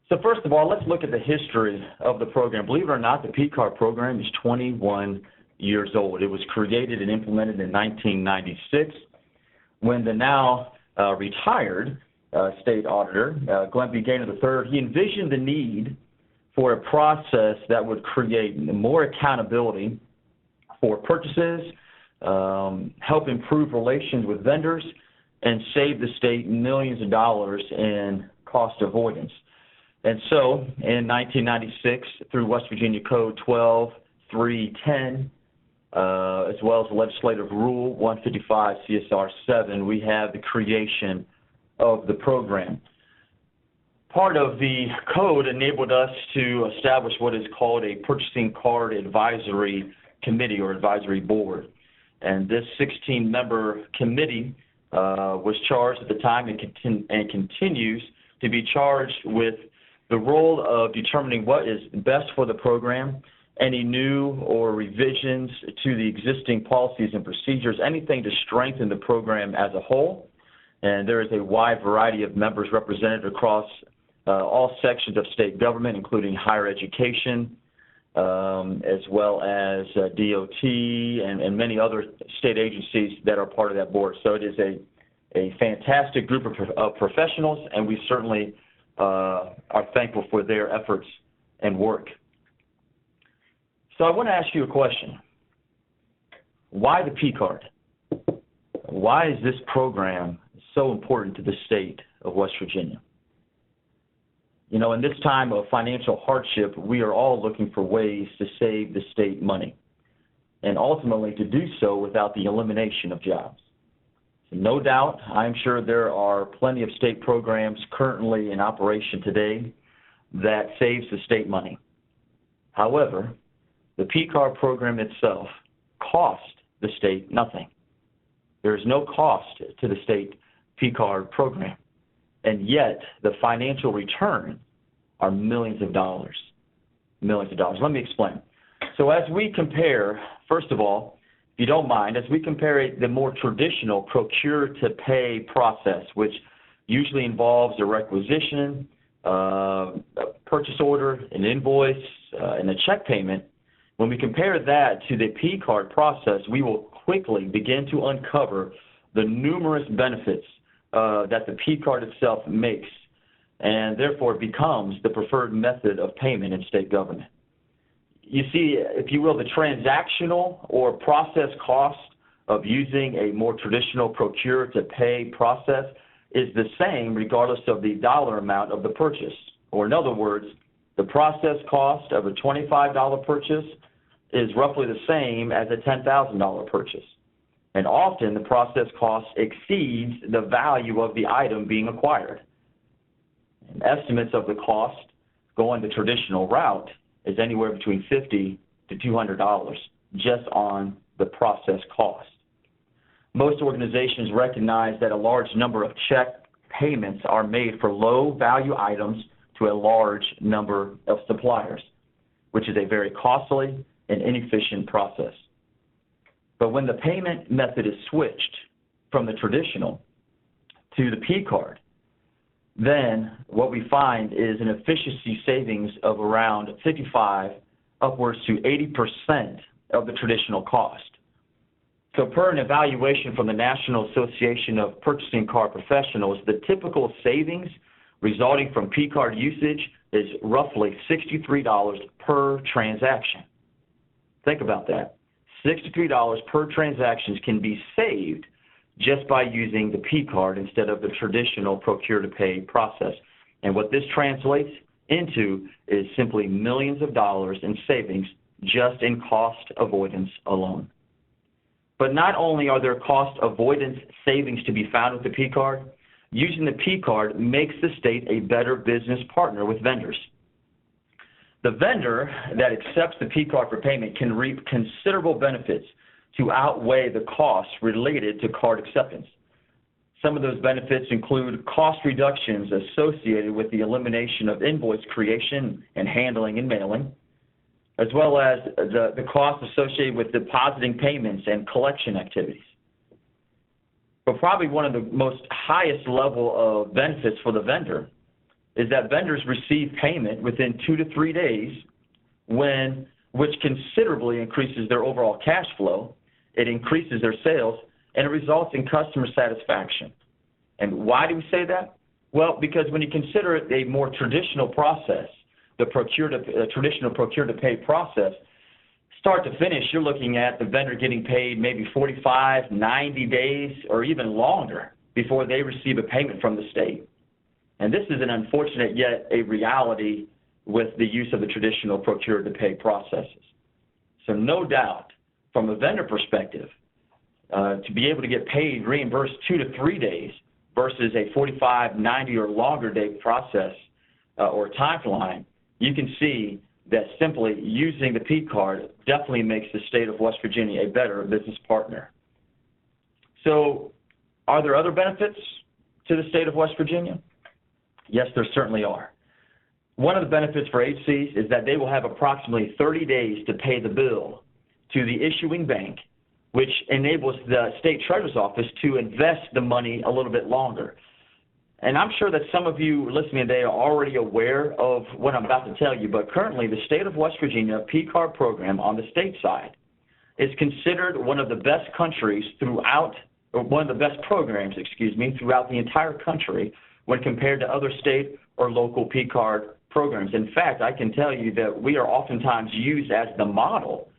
So first of all, let's look at the history of the program. Believe it or not, the PCard program is 21 years old. It was created and implemented in 1996 when the now retired state auditor, Glenn B. Gaynor III, he envisioned the need for a process that would create more accountability for purchases, help improve relations with vendors, and save the state millions of dollars in cost avoidance. And so in 1996, through West Virginia Code 12-310, as well as Legislative Rule 155 CSR 7, we have the creation of the program. Part of the code enabled us to establish what is called a Purchasing Card Advisory Committee or Advisory Board. And this 16-member committee was charged at the time and continues to be charged with the role of determining what is best for the program, any new or revisions to the existing policies and procedures, anything to strengthen the program as a whole. And there is a wide variety of members represented across all sections of state government, including higher education, as well as DOT and many other state agencies that are part of that board. So it is a fantastic group of professionals, and we certainly are thankful for their efforts and work. So I want to ask you a question. Why the PCard? Why is this program so important to the state of West Virginia? You know, in this time of financial hardship, we are all looking for ways to save the state money, and ultimately to do so without the elimination of jobs. So no doubt, I'm sure there are plenty of state programs currently in operation today that saves the state money. However, the PCard program itself cost the state nothing. There is no cost to the state PCard program. And yet, the financial return are millions of dollars. Millions of dollars. Let me explain. So as we compare, first of all, if you don't mind, as we compare the more traditional procure-to-pay process, which usually involves a requisition, a purchase order, an invoice, and a check payment, when we compare that to the PCard process, we will quickly begin to uncover the numerous benefits that the PCard itself makes, and therefore becomes the preferred method of payment in state government. You see, if you will, the transactional or process cost of using a more traditional procure-to-pay process is the same regardless of the dollar amount of the purchase. Or in other words, the process cost of a $25 purchase is roughly the same as a $10,000 purchase. And often the process cost exceeds the value of the item being acquired. And estimates of the cost going the traditional route is anywhere between $50 to $200 just on the process cost. Most organizations recognize that a large number of check payments are made for low-value items to a large number of suppliers, which is a very costly and inefficient process. But when the payment method is switched from the traditional to the PCard, then what we find is an efficiency savings of around 55 upwards to 80% of the traditional cost. So per an evaluation from the National Association of Purchasing Card Professionals, the typical savings resulting from PCard usage is roughly $63 per transaction. Think about that. $63 per transaction can be saved just by using the PCard instead of the traditional procure-to-pay process. And what this translates into is simply millions of dollars in savings just in cost avoidance alone. But not only are there cost avoidance savings to be found with the PCard, using the PCard makes the state a better business partner with vendors. The vendor that accepts the PCard for payment can reap considerable benefits to outweigh the costs related to card acceptance. Some of those benefits include cost reductions associated with the elimination of invoice creation and handling and mailing, as well as the costs associated with depositing payments and collection activities. But probably one of the most highest level of benefits for the vendor is that vendors receive payment within 2 to 3 days, which considerably increases their overall cash flow, it increases their sales, and it results in customer satisfaction. And why do we say that? Well, because when you consider it a more traditional process, the traditional procure-to-pay process, start to finish, you're looking at the vendor getting paid maybe 45, 90 days, or even longer before they receive a payment from the state. And this is an unfortunate yet a reality with the use of the traditional procure-to-pay processes. So no doubt, from a vendor perspective, to be able to get paid, reimbursed 2 to 3 days versus a 45, 90, or longer day process or timeline, you can see that simply using the PCard definitely makes the state of West Virginia a better business partner. So are there other benefits to the state of West Virginia? Yes, there certainly are. One of the benefits for HCs is that they will have approximately 30 days to pay the bill to the issuing bank, which enables the state treasurer's office to invest the money a little bit longer. And I'm sure that some of you listening today are already aware of what I'm about to tell you, but currently the state of West Virginia PCard program on the state side is considered one of the best countries throughout, or one of the best programs, throughout the entire country when compared to other state or local PCard programs. In fact, I can tell you that we are oftentimes used as the model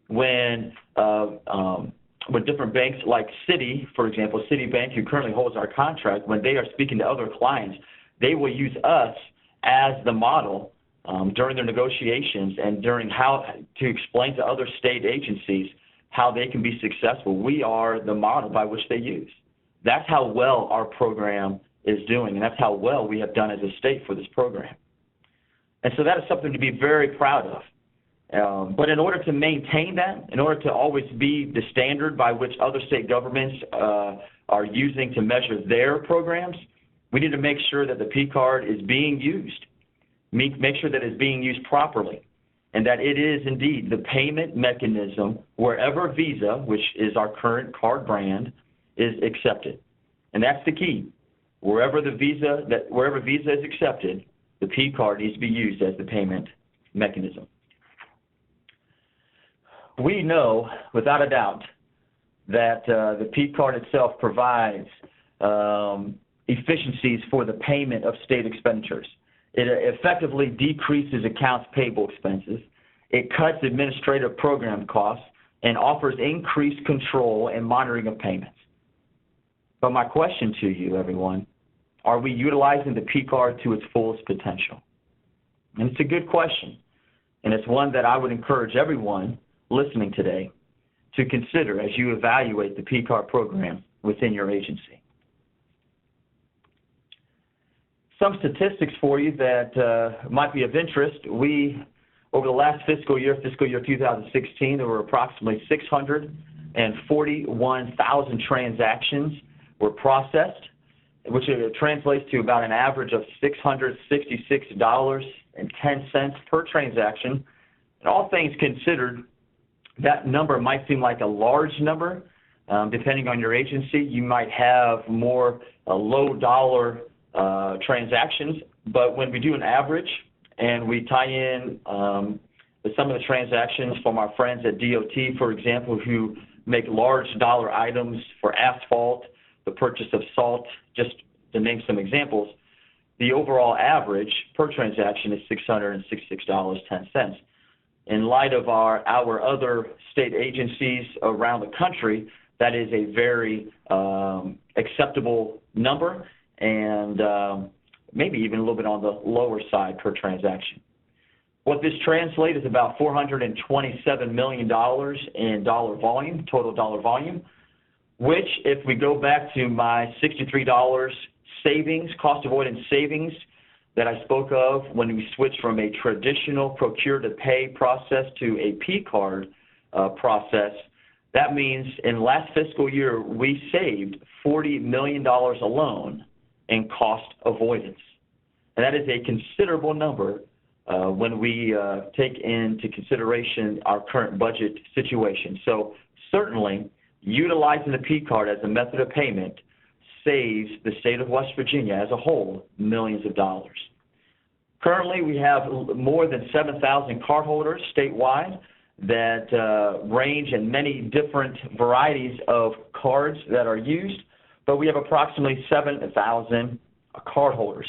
when different banks like Citi, for example, Citibank, who currently holds our contract, when they are speaking to other clients, they will use us as the model during their negotiations and during how to explain to other state agencies how they can be successful. We are the model by which they use. That's how well our program is doing, and that's how well we have done as a state for this program. And so that is something to be very proud of. But in order to maintain that, in order to always be the standard by which other state governments are using to measure their programs, we need to make sure that the PCard is being used, make sure that it's being used properly, and that it is indeed the payment mechanism wherever Visa, which is our current card brand, is accepted. And that's the key. Wherever Visa is accepted, the PCard needs to be used as the payment mechanism. We know, without a doubt, that the PCard itself provides efficiencies for the payment of state expenditures. It effectively decreases accounts payable expenses. It cuts administrative program costs and offers increased control and monitoring of payments. But my question to you, everyone, are we utilizing the PCard to its fullest potential? And it's a good question, and it's one that I would encourage everyone listening today to consider as you evaluate the PCard program within your agency. Some statistics for you that might be of interest. Over the last fiscal year 2016, there were approximately 641,000 transactions were processed which translates to about an average of $666.10 per transaction. And all things considered, that number might seem like a large number. Depending on your agency, you might have more low-dollar transactions, but when we do an average and we tie in some of the transactions from our friends at DOT, for example, who make large dollar items for asphalt, the purchase of salt, just to name some examples, the overall average per transaction is $666.10. In light of our other state agencies around the country, that is a very acceptable number, and maybe even a little bit on the lower side per transaction. What this translates is about $427 million in total dollar volume, which, if we go back to my $63 savings, cost avoidance savings that I spoke of when we switched from a traditional procure-to-pay process to a PCard process, that means in last fiscal year we saved $40 million alone in cost avoidance. And that is a considerable number when we take into consideration our current budget situation. So certainly, utilizing the PCard as a method of payment saves the state of West Virginia as a whole millions of dollars. Currently, we have more than 7,000 cardholders statewide that range in many different varieties of cards that are used, but we have approximately 7,000 cardholders.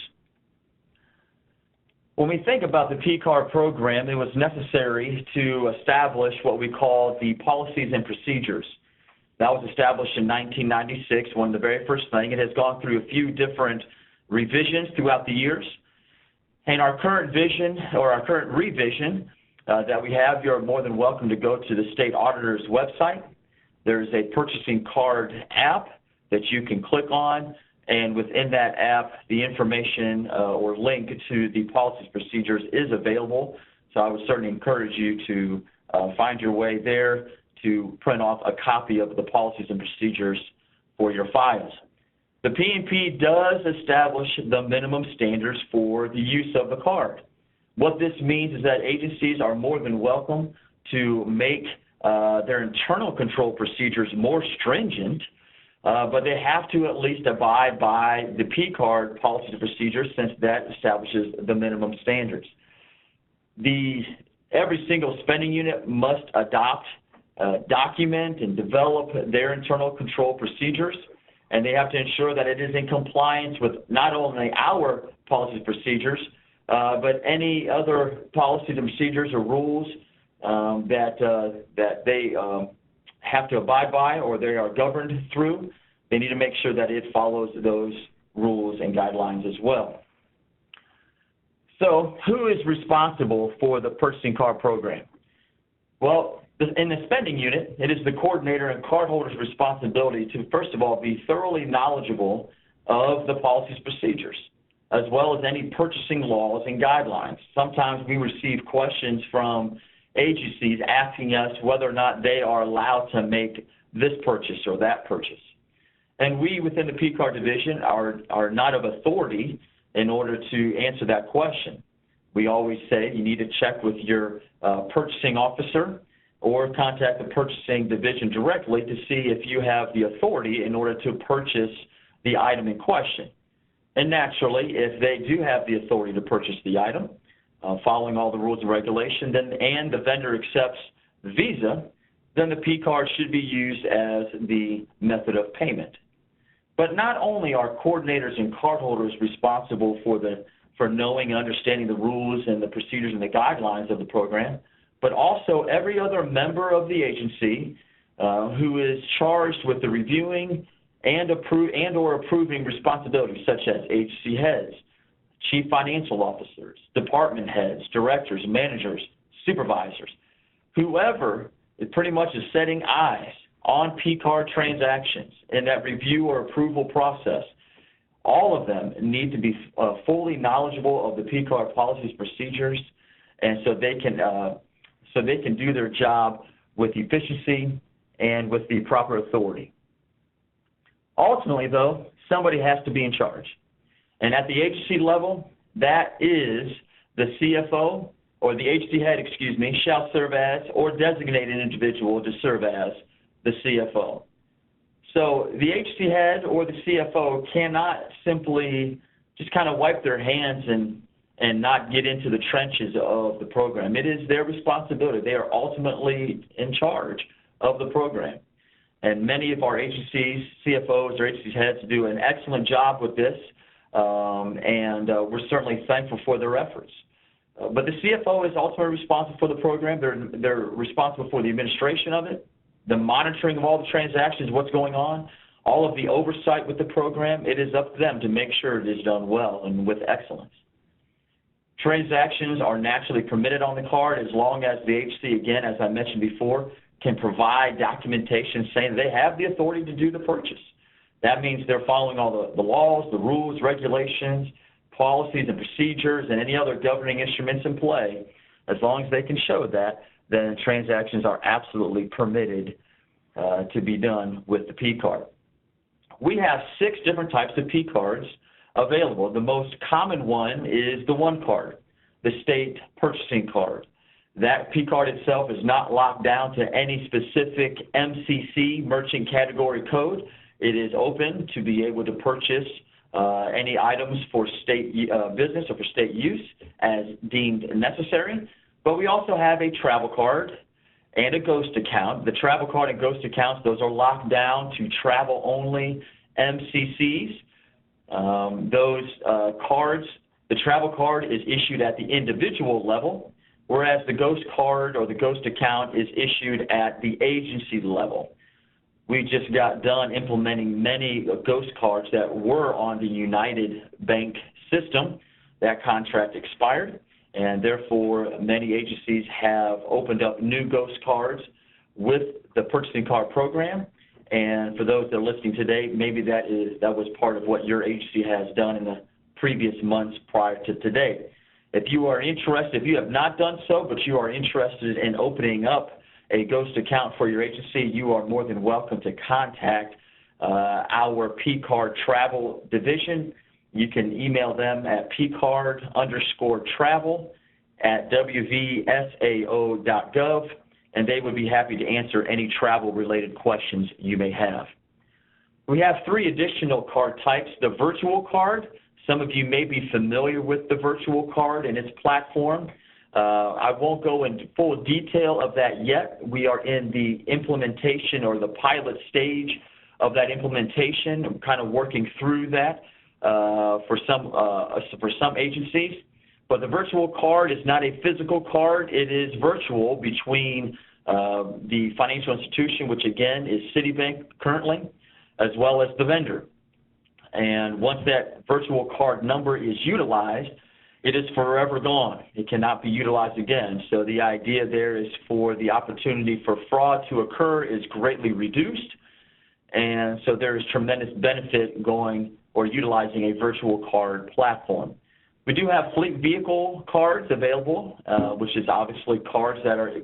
When we think about the PCard program, it was necessary to establish what we call the policies and procedures. That was established in 1996, one of the very first things. It has gone through a few different revisions throughout the years. And our current vision, or our current revision that we have, you're more than welcome to go to the state auditor's website. There's a purchasing card app that you can click on, and within that app, the information or link to the policies procedures is available. So I would certainly encourage you to find your way there to print off a copy of the policies and procedures for your files. The P&P does establish the minimum standards for the use of the card. What this means is that agencies are more than welcome to make their internal control procedures more stringent, but they have to at least abide by the PCard policies and procedures, since that establishes the minimum standards. Every single spending unit must adopt, document, and develop their internal control procedures, and they have to ensure that it is in compliance with not only our policies and procedures, but any other policies and procedures or rules that they have to abide by or they are governed through. They need to make sure that it follows those rules and guidelines as well. So who is responsible for the purchasing card program? Well, in the spending unit, it is the coordinator and cardholder's responsibility to, first of all, be thoroughly knowledgeable of the policies procedures, as well as any purchasing laws and guidelines. Sometimes we receive questions from agencies asking us whether or not they are allowed to make this purchase or that purchase. And we within the PCard division are not of authority in order to answer that question. We always say you need to check with your purchasing officer or contact the purchasing division directly to see if you have the authority in order to purchase the item in question. And naturally, if they do have the authority to purchase the item, following all the rules and regulations, and the vendor accepts Visa, then the PCard should be used as the method of payment. But not only are coordinators and cardholders responsible for knowing and understanding the rules and the procedures and the guidelines of the program, but also every other member of the agency who is charged with the reviewing and or approving responsibilities, such as agency heads, chief financial officers, department heads, directors, managers, supervisors, whoever pretty much is setting eyes on PCard transactions in that review or approval process. All of them need to be fully knowledgeable of the PCard policies procedures, and so they can do their job with efficiency and with the proper authority. Ultimately, though, somebody has to be in charge. And at the agency level, that is the CFO, or the agency head, shall serve as, or designate an individual to serve as the CFO. So the agency head or the CFO cannot simply just kind of wipe their hands and not get into the trenches of the program. It is their responsibility. They are ultimately in charge of the program. And many of our agencies, CFOs or agency heads, do an excellent job with this, and we're certainly thankful for their efforts. But the CFO is ultimately responsible for the program. They're responsible for the administration of it, the monitoring of all the transactions, what's going on, all of the oversight with the program. It is up to them to make sure it is done well and with excellence. Transactions are naturally permitted on the card as long as the agency, again, as I mentioned before, can provide documentation saying they have the authority to do the purchase. That means they're following all the laws, the rules, regulations, policies and procedures, and any other governing instruments in play. As long as they can show that, then transactions are absolutely permitted to be done with the P-card. We have 6 different types of P-cards available. The most common one is the one card, the state purchasing card. That P-card itself is not locked down to any specific MCC, merchant category code. It is open to be able to purchase any items for state business or for state use as deemed necessary. But we also have a travel card and a ghost account. The travel card and ghost accounts, those are locked down to travel-only MCCs. Those cards, the travel card is issued at the individual level, whereas the ghost card or the ghost account is issued at the agency level. We just got done implementing many ghost cards that were on the United Bank system. That contract expired, and therefore many agencies have opened up new ghost cards with the purchasing card program. And for those that are listening today, maybe that was part of what your agency has done in the previous months prior to today. If you are interested, if you have not done so, but you are interested in opening up a ghost account for your agency, you are more than welcome to contact our PCard Travel Division. You can email them at pcard_travel@wvsao.gov, and they would be happy to answer any travel-related questions you may have. We have 3 additional card types. The virtual card, some of you may be familiar with the virtual card and its platform. I won't go into full detail of that yet. We are in the implementation or the pilot stage of that implementation. I'm kind of working through that for some agencies. But the virtual card is not a physical card. It is virtual between the financial institution, which again is Citibank currently, as well as the vendor. And once that virtual card number is utilized, it is forever gone. It cannot be utilized again. So the idea there is for the opportunity for fraud to occur is greatly reduced. And so there is tremendous benefit going or utilizing a virtual card platform. We do have fleet vehicle cards available, which is obviously cards that are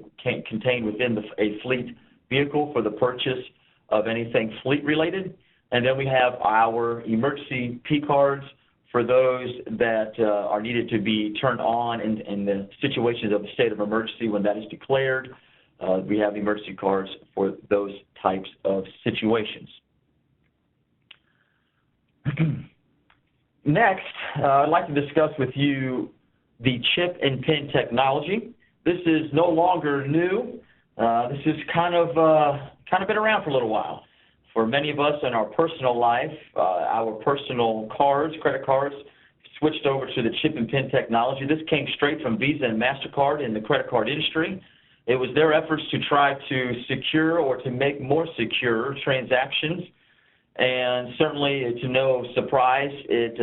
contained within a fleet vehicle for the purchase of anything fleet related. And then we have our emergency P cards for those that are needed to be turned on in the situations of a state of emergency when that is declared. We have emergency cards for those types of situations. Next, I'd like to discuss with you the chip and pin technology. This is no longer new. This is kind of been around for a little while. For many of us in our personal life, our personal cards, credit cards, switched over to the chip and pin technology. This came straight from Visa and MasterCard in the credit card industry. It was their efforts to try to secure or to make more secure transactions. And certainly, to no surprise, it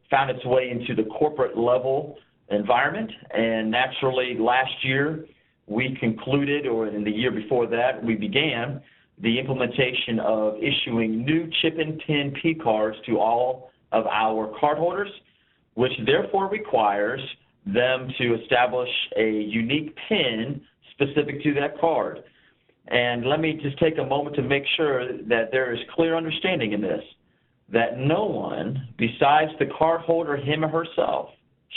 found its way into the corporate level environment. And naturally, last year, we concluded, or in the year before that, we began the implementation of issuing new chip and pin P cards to all of our cardholders, which therefore requires them to establish a unique PIN specific to that card. And let me just take a moment to make sure that there is clear understanding in this. that no one besides the cardholder, him or herself,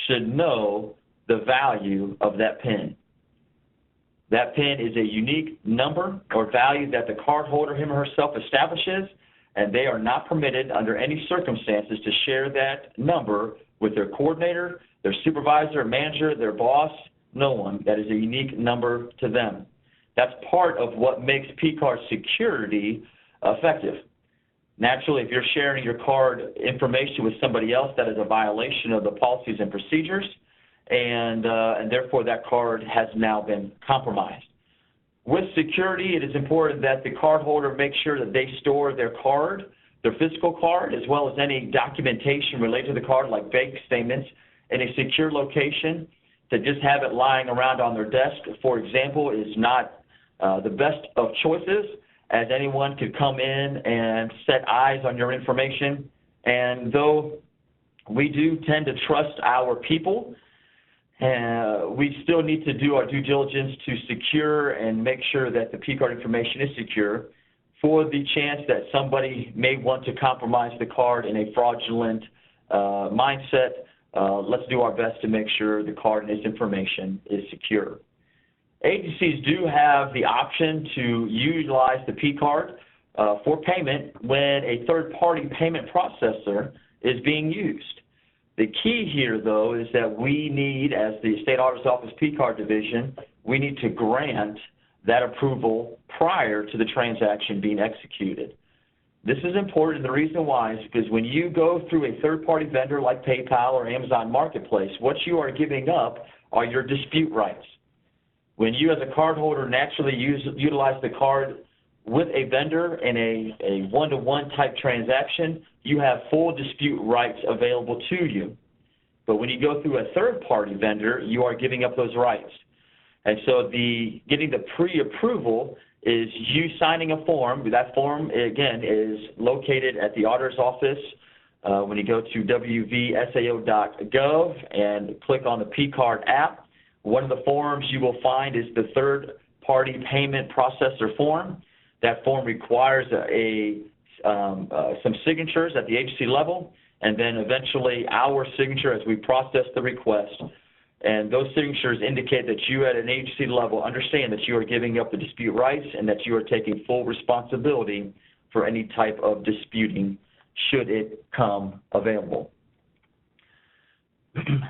should know the value of that PIN. That PIN is a unique number or value that the cardholder, him or herself, establishes, and they are not permitted under any circumstances to share that number with their coordinator, their supervisor, manager, their boss, no one. That is a unique number to them. That's part of what makes PCard security effective. Naturally, if you're sharing your card information with somebody else, that is a violation of the policies and procedures, and therefore that card has now been compromised. With security, it is important that the cardholder make sure that they store their card, their physical card, as well as any documentation related to the card, like bank statements, in a secure location. To just have it lying around on their desk, for example, is not the best of choices, as anyone could come in and set eyes on your information. And though we do tend to trust our people, we still need to do our due diligence to secure and make sure that the PCard information is secure for the chance that somebody may want to compromise the card in a fraudulent mindset. Let's do our best to make sure the card and its information is secure. Agencies do have the option to utilize the PCard for payment when a third-party payment processor is being used. The key here, though, is that we need, as the State Auditor's Office PCard Division, we need to grant that approval prior to the transaction being executed. This is important. The reason why is because when you go through a third-party vendor like PayPal or Amazon Marketplace, what you are giving up are your dispute rights. When you as a cardholder naturally utilize the card with a vendor in a one-to-one type transaction, you have full dispute rights available to you. But when you go through a third-party vendor, you are giving up those rights. And so getting the pre-approval is you signing a form. That form, again, is located at the auditor's office. When you go to wvsao.gov and click on the PCard app, one of the forms you will find is the third-party payment processor form. That form requires some signatures at the agency level, and then eventually our signature as we process the request. And those signatures indicate that you at an agency level understand that you are giving up the dispute rights and that you are taking full responsibility for any type of disputing should it come available.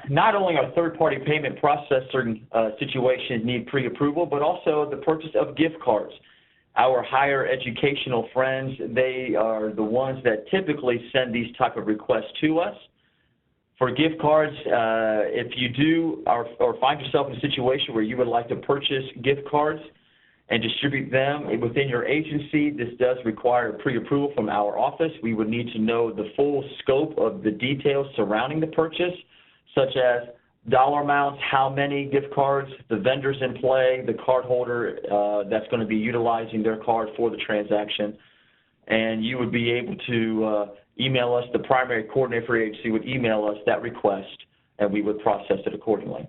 Not only are third-party payment processor situations need pre-approval, but also the purchase of gift cards. Our higher educational friends, they are the ones that typically send these type of requests to us. For gift cards, if you do or find yourself in a situation where you would like to purchase gift cards and distribute them within your agency, this does require pre-approval from our office. We would need to know the full scope of the details surrounding the purchase, such as dollar amounts, how many gift cards, the vendors in play, the cardholder that's going to be utilizing their card for the transaction. And you would be able to email us, the primary coordinator for your agency would email us that request, and we would process it accordingly.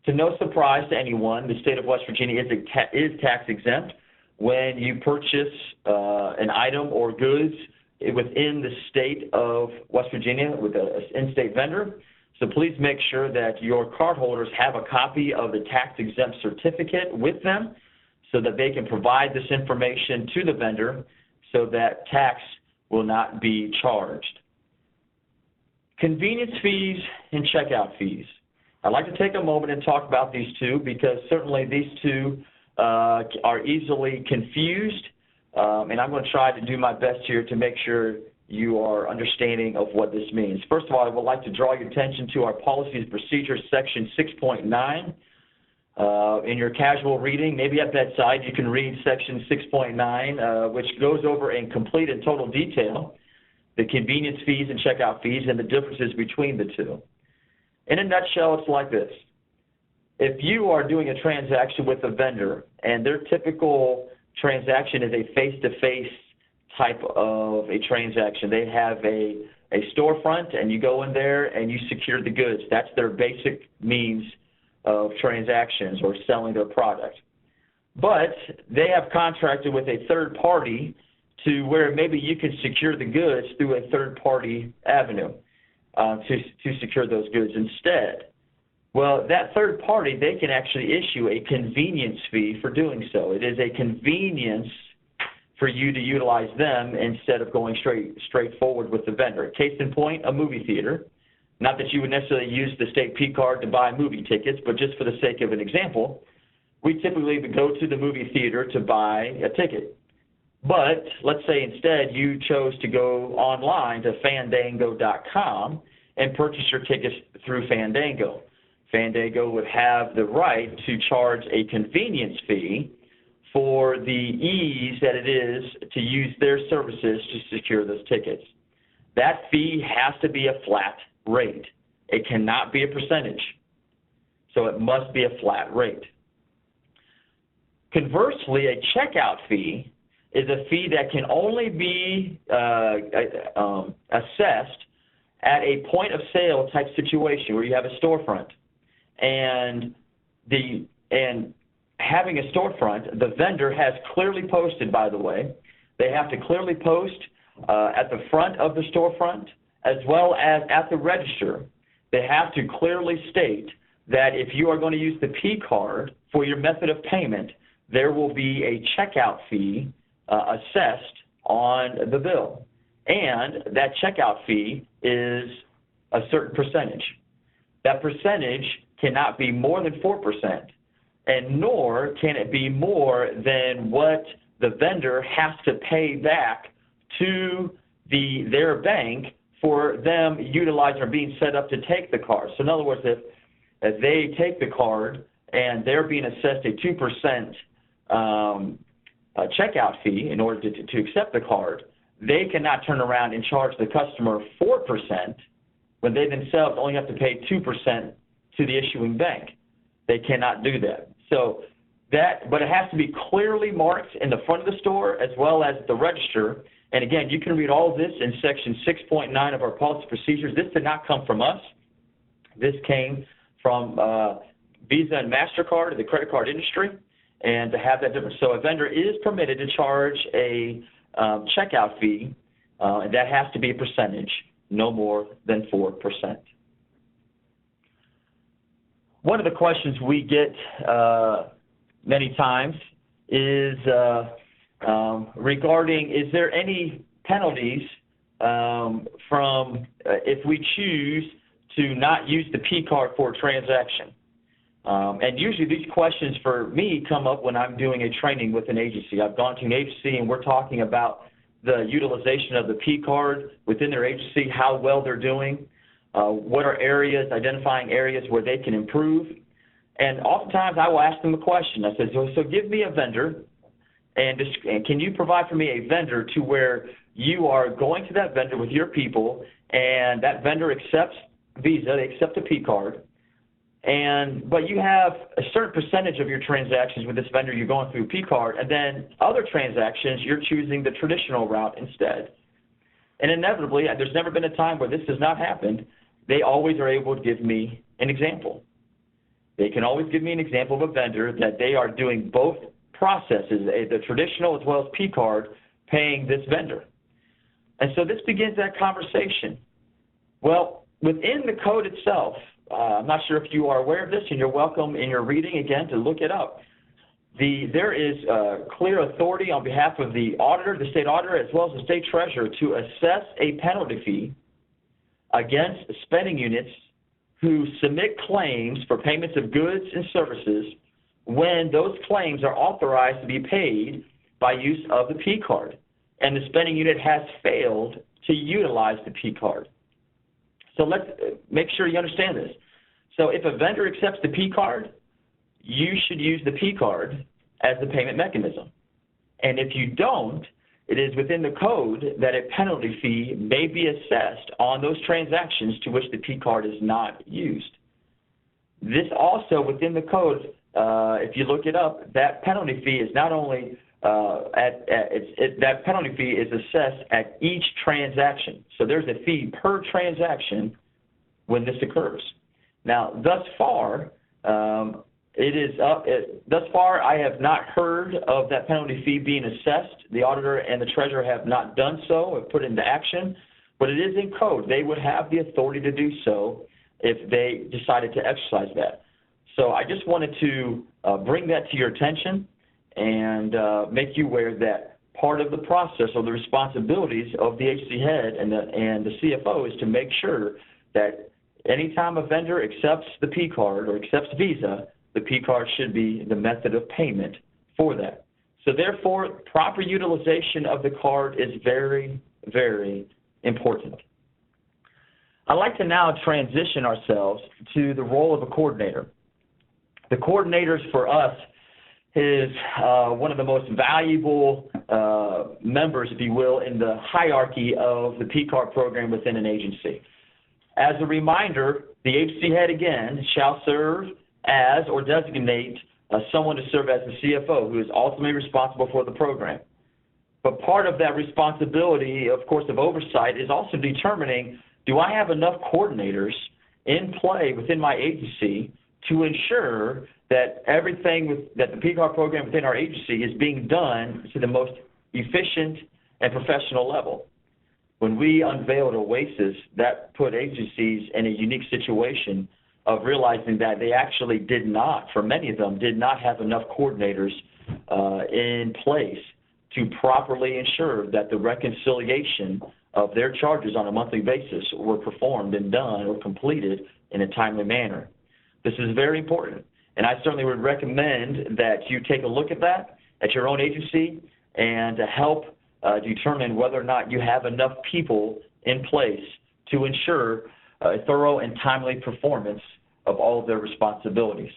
To no surprise to anyone, the state of West Virginia is tax exempt when you purchase an item or goods within the state of West Virginia with an in-state vendor. So please make sure that your cardholders have a copy of the tax-exempt certificate with them so that they can provide this information to the vendor so that tax will not be charged. Convenience fees and checkout fees. I'd like to take a moment and talk about these two because certainly these two are easily confused, and I'm going to try to do my best here to make sure you are understanding of what this means. First of all, I would like to draw your attention to our Policies and Procedures section 6.9. In your casual reading, maybe at bedside, you can read section 6.9, which goes over in complete and total detail the convenience fees and checkout fees and the differences between the two. In a nutshell, it's like this. If you are doing a transaction with a vendor and their typical transaction is a face-to-face type of a transaction, they have a storefront and you go in there and you secure the goods. That's their basic means of transactions or selling their product. But they have contracted with a third party to where maybe you can secure the goods through a third-party avenue to secure those goods instead. Well, that third party, they can actually issue a convenience fee for doing so. It is a convenience for you to utilize them instead of going straightforward with the vendor. Case in point, a movie theater. Not that you would necessarily use the state PCard to buy movie tickets, but just for the sake of an example, we typically would go to the movie theater to buy a ticket. But let's say instead you chose to go online to fandango.com and purchase your tickets through Fandango. Fandango would have the right to charge a convenience fee for the ease that it is to use their services to secure those tickets. That fee has to be a flat rate. It cannot be a percentage. So it must be a flat rate. Conversely, a checkout fee is a fee that can only be assessed at a point of sale type situation where you have a storefront. And having a storefront, the vendor has clearly posted, by the way, they have to clearly post at the front of the storefront as well as at the register. They have to clearly state that if you are going to use the PCard for your method of payment, there will be a checkout fee assessed on the bill. And that checkout fee is a certain percentage. That percentage cannot be more than 4%, and nor can it be more than what the vendor has to pay back to their bank for them utilizing or being set up to take the card. So in other words, if they take the card and they're being assessed a 2% checkout fee in order to accept the card, they cannot turn around and charge the customer 4% when they themselves only have to pay 2% to the issuing bank. They cannot do that. So but it has to be clearly marked in the front of the store as well as the register. And again, you can read all of this in section 6.9 of our policy procedures. This did not come from us. This came from Visa and MasterCard, the credit card industry, and to have that difference. So a vendor is permitted to charge a checkout fee, and that has to be a percentage, no more than 4%. One of the questions we get many times is regarding, is there any penalties from if we choose to not use the PCard for a transaction? And usually these questions for me come up when I'm doing a training with an agency. I've gone to an agency and we're talking about the utilization of the PCard within their agency, how well they're doing, what are areas, identifying areas where they can improve. And oftentimes I will ask them a question. I said, so give me a vendor, and can you provide for me a vendor to where you are going to that vendor with your people, and that vendor accepts Visa, they accept a PCard, but you have a certain percentage of your transactions with this vendor you're going through PCard, and then other transactions you're choosing the traditional route instead. And inevitably, there's never been a time where this has not happened. They always are able to give me an example. They can always give me an example of a vendor that they are doing both processes, the traditional as well as PCard, paying this vendor. And so this begins that conversation. Well, within the code itself, I'm not sure if you are aware of this, and you're welcome in your reading, again, to look it up. There is clear authority on behalf of the auditor, the state auditor, as well as the state treasurer to assess a penalty fee against spending units who submit claims for payments of goods and services when those claims are authorized to be paid by use of the PCard, and the spending unit has failed to utilize the PCard. So let's make sure you understand this. So if a vendor accepts the PCard, you should use the PCard as the payment mechanism. And if you don't, it is within the code that a penalty fee may be assessed on those transactions to which the PCard is not used. This also within the code, if you look it up, that penalty fee is not only that penalty fee is assessed at each transaction. So there's a fee per transaction when this occurs. Now, thus far, It is up. Thus far, I have not heard of that penalty fee being assessed. The auditor and the treasurer have not done so or put into action, but it is in code. They would have the authority to do so if they decided to exercise that. So I just wanted to bring that to your attention and make you aware that part of the process or the responsibilities of the agency head and the CFO is to make sure that anytime a vendor accepts the P-card or accepts Visa, the P-card should be the method of payment for that. So therefore, proper utilization of the card is very, very important. I'd like to now transition ourselves to the role of a coordinator. The coordinators for us is one of the most valuable members, if you will, in the hierarchy of the P-card program within an agency. As a reminder, the agency head, again, shall serve as or designate someone to serve as the CFO, who is ultimately responsible for the program. But part of that responsibility, of course, of oversight is also determining, do I have enough coordinators in play within my agency to ensure that everything that the P-card program within our agency is being done to the most efficient and professional level. When we unveiled Oasis, that put agencies in a unique situation of realizing that they actually did not, for many of them, did not have enough coordinators in place to properly ensure that the reconciliation of their charges on a monthly basis were performed and done or completed in a timely manner. This is very important, and I certainly would recommend that you take a look at that at your own agency and to help determine whether or not you have enough people in place to ensure a thorough and timely performance of all of their responsibilities.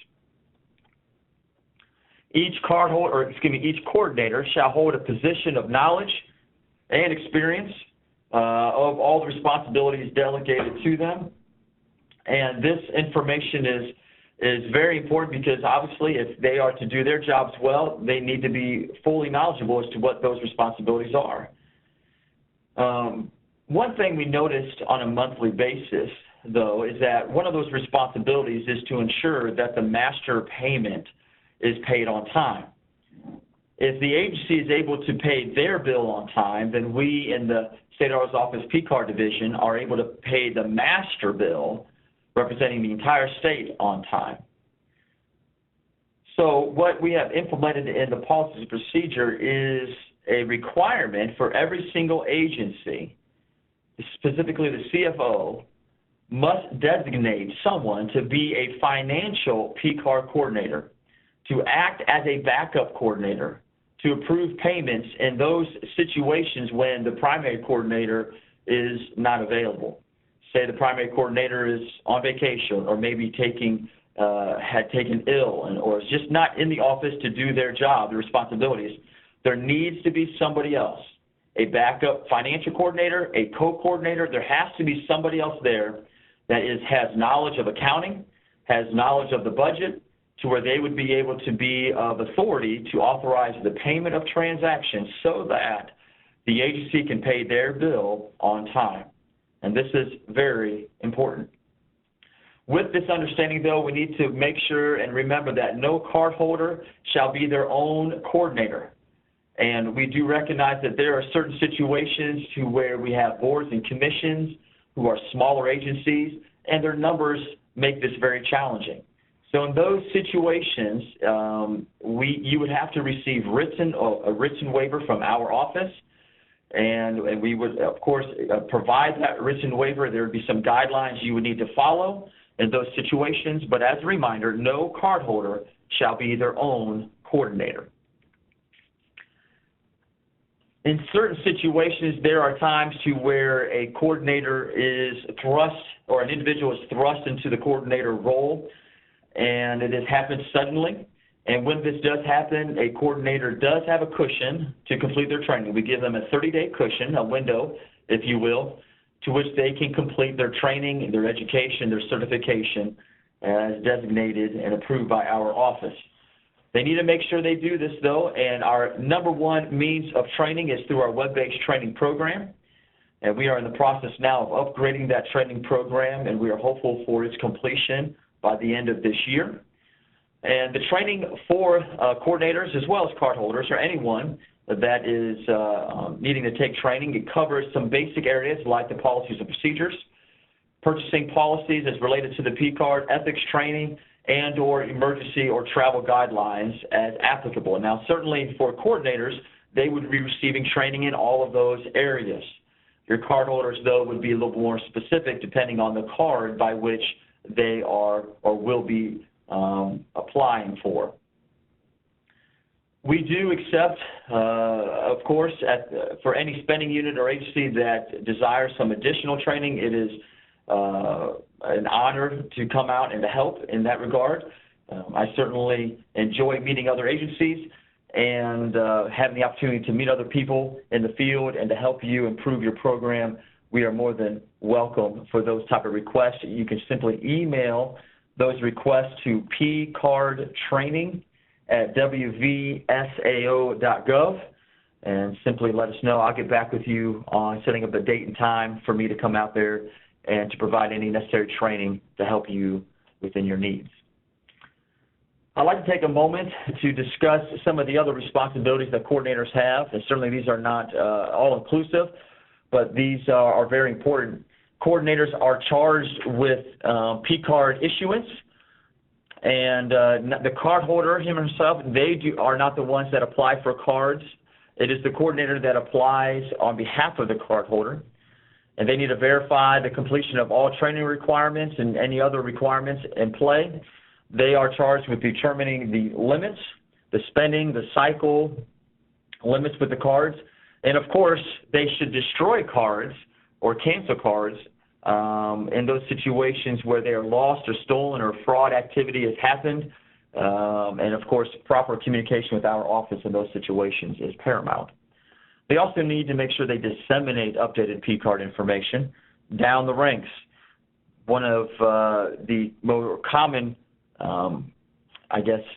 Each each coordinator shall hold a position of knowledge and experience of all the responsibilities delegated to them. And this information is very important because obviously if they are to do their jobs well, they need to be fully knowledgeable as to what those responsibilities are. One thing we noticed on a monthly basis, though, is that one of those responsibilities is to ensure that the master payment is paid on time. If the agency is able to pay their bill on time, then we in the State Auditor's Office PCard Division are able to pay the master bill representing the entire state on time. So what we have implemented in the policy and procedure is a requirement for every single agency, specifically the CFO, must designate someone to be a financial P-card coordinator, to act as a backup coordinator, to approve payments in those situations when the primary coordinator is not available. Say the primary coordinator is on vacation or maybe had taken ill or is just not in the office to do their job, their responsibilities. There needs to be somebody else, a backup financial coordinator, a co-coordinator. There has to be somebody else there that has knowledge of accounting, has knowledge of the budget, to where they would be able to be of authority to authorize the payment of transactions so that the agency can pay their bill on time. And this is very important. With this understanding, though, we need to make sure and remember that no cardholder shall be their own coordinator. And we do recognize that there are certain situations to where we have boards and commissions who are smaller agencies, and their numbers make this very challenging. So in those situations, you would have to receive a written waiver from our office, and we would, of course, provide that written waiver. There would be some guidelines you would need to follow in those situations, but as a reminder, no cardholder shall be their own coordinator. In certain situations, there are times to where a coordinator is thrust, or an individual is thrust into the coordinator role, and it has happened suddenly. And when this does happen, a coordinator does have a cushion to complete their training. We give them a 30-day cushion, a window, if you will, to which they can complete their training, their education, their certification as designated and approved by our office. They need to make sure they do this, though, and our number one means of training is through our web-based training program. And we are in the process now of upgrading that training program, and we are hopeful for its completion by the end of this year. And the training for coordinators as well as cardholders or anyone that is needing to take training, it covers some basic areas like the policies and procedures, purchasing policies as related to the PCard, ethics training, and or emergency or travel guidelines as applicable. Now, certainly for coordinators, they would be receiving training in all of those areas. Your cardholders, though, would be a little more specific depending on the card by which they are or will be applying for. We do accept, of course, for any spending unit or agency that desires some additional training, it is an honor to come out and to help in that regard. I certainly enjoy meeting other agencies and having the opportunity to meet other people in the field and to help you improve your program. We are more than welcome for those type of requests. You can simply email those requests to pcardtraining@wvsao.gov and simply let us know. I'll get back with you on setting up a date and time for me to come out there and to provide any necessary training to help you within your needs. I'd like to take a moment to discuss some of the other responsibilities that coordinators have, and certainly these are not all-inclusive, but these are very important. Coordinators are charged with PCard issuance, and the cardholder, him or herself, are not the ones that apply for cards. It is the coordinator that applies on behalf of the cardholder, and they need to verify the completion of all training requirements and any other requirements in play. They are charged with determining the limits, the spending, the cycle limits with the cards, and of course, they should destroy cards or cancel cards in those situations where they are lost or stolen or fraud activity has happened. And of course, proper communication with our office in those situations is paramount. They also need to make sure they disseminate updated PCard information down the ranks. One of the more common,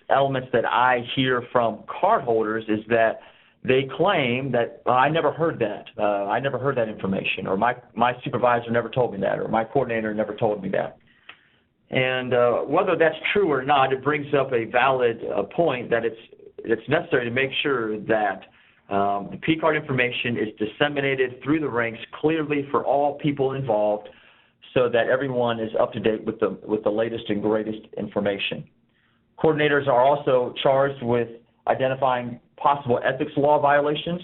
elements that I hear from cardholders is that they claim that, I never heard that. I never heard that information, or my supervisor never told me that, or my coordinator never told me that. And whether that's true or not, it brings up a valid point that it's necessary to make sure that the PCard information is disseminated through the ranks clearly for all people involved so that everyone is up to date with the latest and greatest information. Coordinators are also charged with identifying possible ethics law violations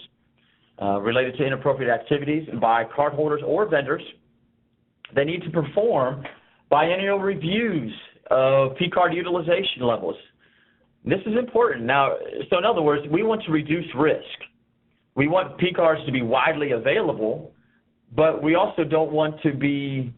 related to inappropriate activities by cardholders or vendors. They need to perform biennial reviews of PCard utilization levels. This is important. Now, so in other words, we want to reduce risk. We want PCards to be widely available, but we also don't want to be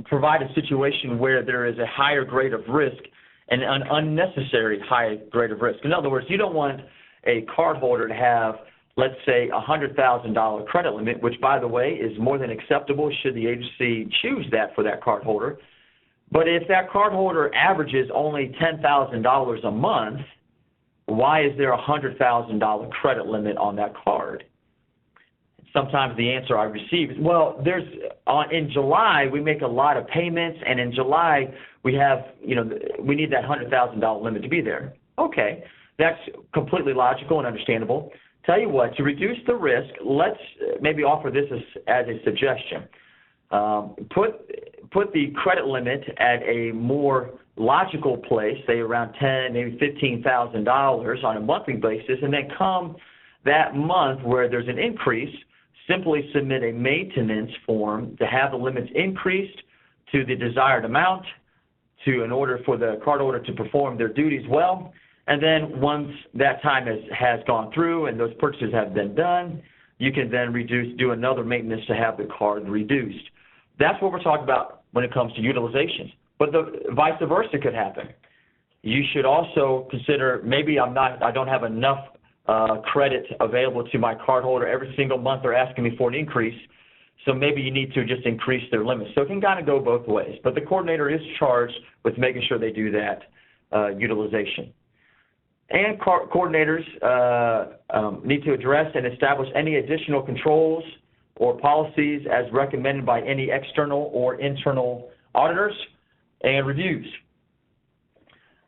provide a situation where there is a higher grade of risk and an unnecessary high grade of risk. In other words, you don't want a cardholder to have, let's say, a $100,000 credit limit, which, by the way, is more than acceptable should the agency choose that for that cardholder. But if that cardholder averages only $10,000 a month, why is there a $100,000 credit limit on that card? Sometimes the answer I receive is, well, in July we make a lot of payments, and in July we have, we need that $100,000 limit to be there. Okay, that's completely logical and understandable. Tell you what, to reduce the risk, let's maybe offer this as a suggestion. Put the credit limit at a more logical place, say around $10,000, maybe $15,000 on a monthly basis, and then come that month where there's an increase, simply submit a maintenance form to have the limits increased to the desired amount in order for the cardholder to perform their duties well. And then once that time has gone through and those purchases have been done, you can then do another maintenance to have the card reduced. That's what we're talking about when it comes to utilizations. But the vice versa could happen. You should also consider, maybe I don't have enough credit available to my cardholder. Every single month they're asking me for an increase, so maybe you need to just increase their limits. So it can kind of go both ways. But the coordinator is charged with making sure they do that utilization. And coordinators need to address and establish any additional controls or policies as recommended by any external or internal auditors and reviews.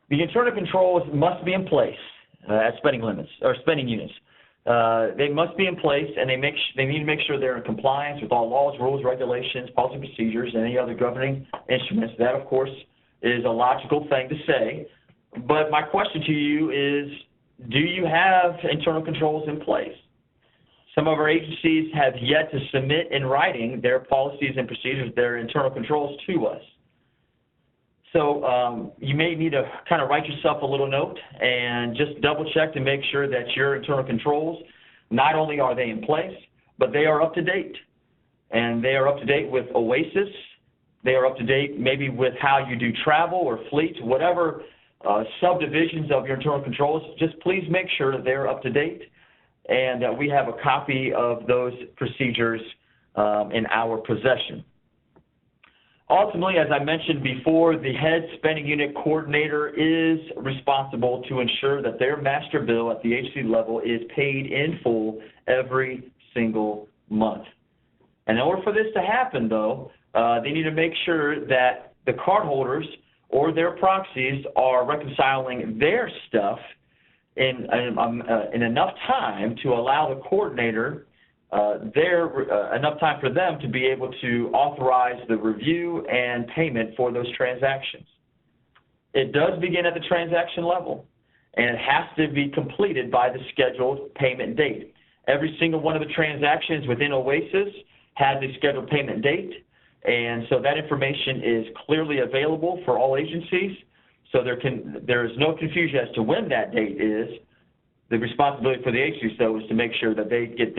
The internal controls must be in place at spending limits or spending units. They must be in place, and they need to make sure they're in compliance with all laws, rules, regulations, policy procedures, and any other governing instruments. That, of course, is a logical thing to say. But my question to you is, do you have internal controls in place? Some of our agencies have yet to submit in writing their policies and procedures, their internal controls to us. So you may need to kind of write yourself a little note and just double check to make sure that your internal controls, not only are they in place, but they are up to date. And they are up to date with Oasis. They are up to date maybe with how you do travel or fleet, whatever subdivisions of your internal controls. Just please make sure that they're up to date and that we have a copy of those procedures in our possession. Ultimately, as I mentioned before, the head spending unit coordinator is responsible to ensure that their master bill at the agency level is paid in full every single month. And in order for this to happen, though, they need to make sure that the cardholders or their proxies are reconciling their stuff in enough time to allow the coordinator enough time for them to be able to authorize the review and payment for those transactions. It does begin at the transaction level, and it has to be completed by the scheduled payment date. Every single one of the transactions within Oasis has a scheduled payment date, and so that information is clearly available for all agencies, so there is no confusion as to when that date is. The responsibility for the agencies, though, is to make sure that they get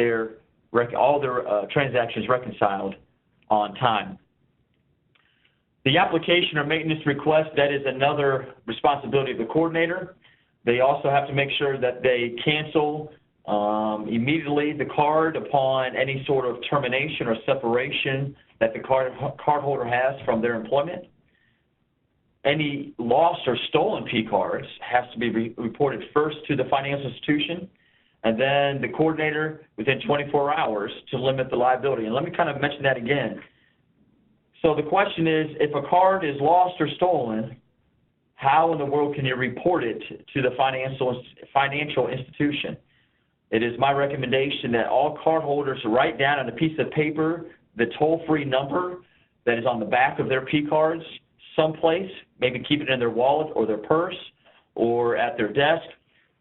all their transactions reconciled on time. The application or maintenance request, that is another responsibility of the coordinator. They also have to make sure that they cancel immediately the card upon any sort of termination or separation that the cardholder has from their employment. Any lost or stolen P-cards has to be reported first to the financial institution, and then the coordinator within 24 hours to limit the liability. And let me kind of mention that again. So the question is, if a card is lost or stolen, how in the world can you report it to the financial institution? It is my recommendation that all cardholders write down on a piece of paper the toll-free number that is on the back of their P-cards someplace, maybe keep it in their wallet or their purse or at their desk.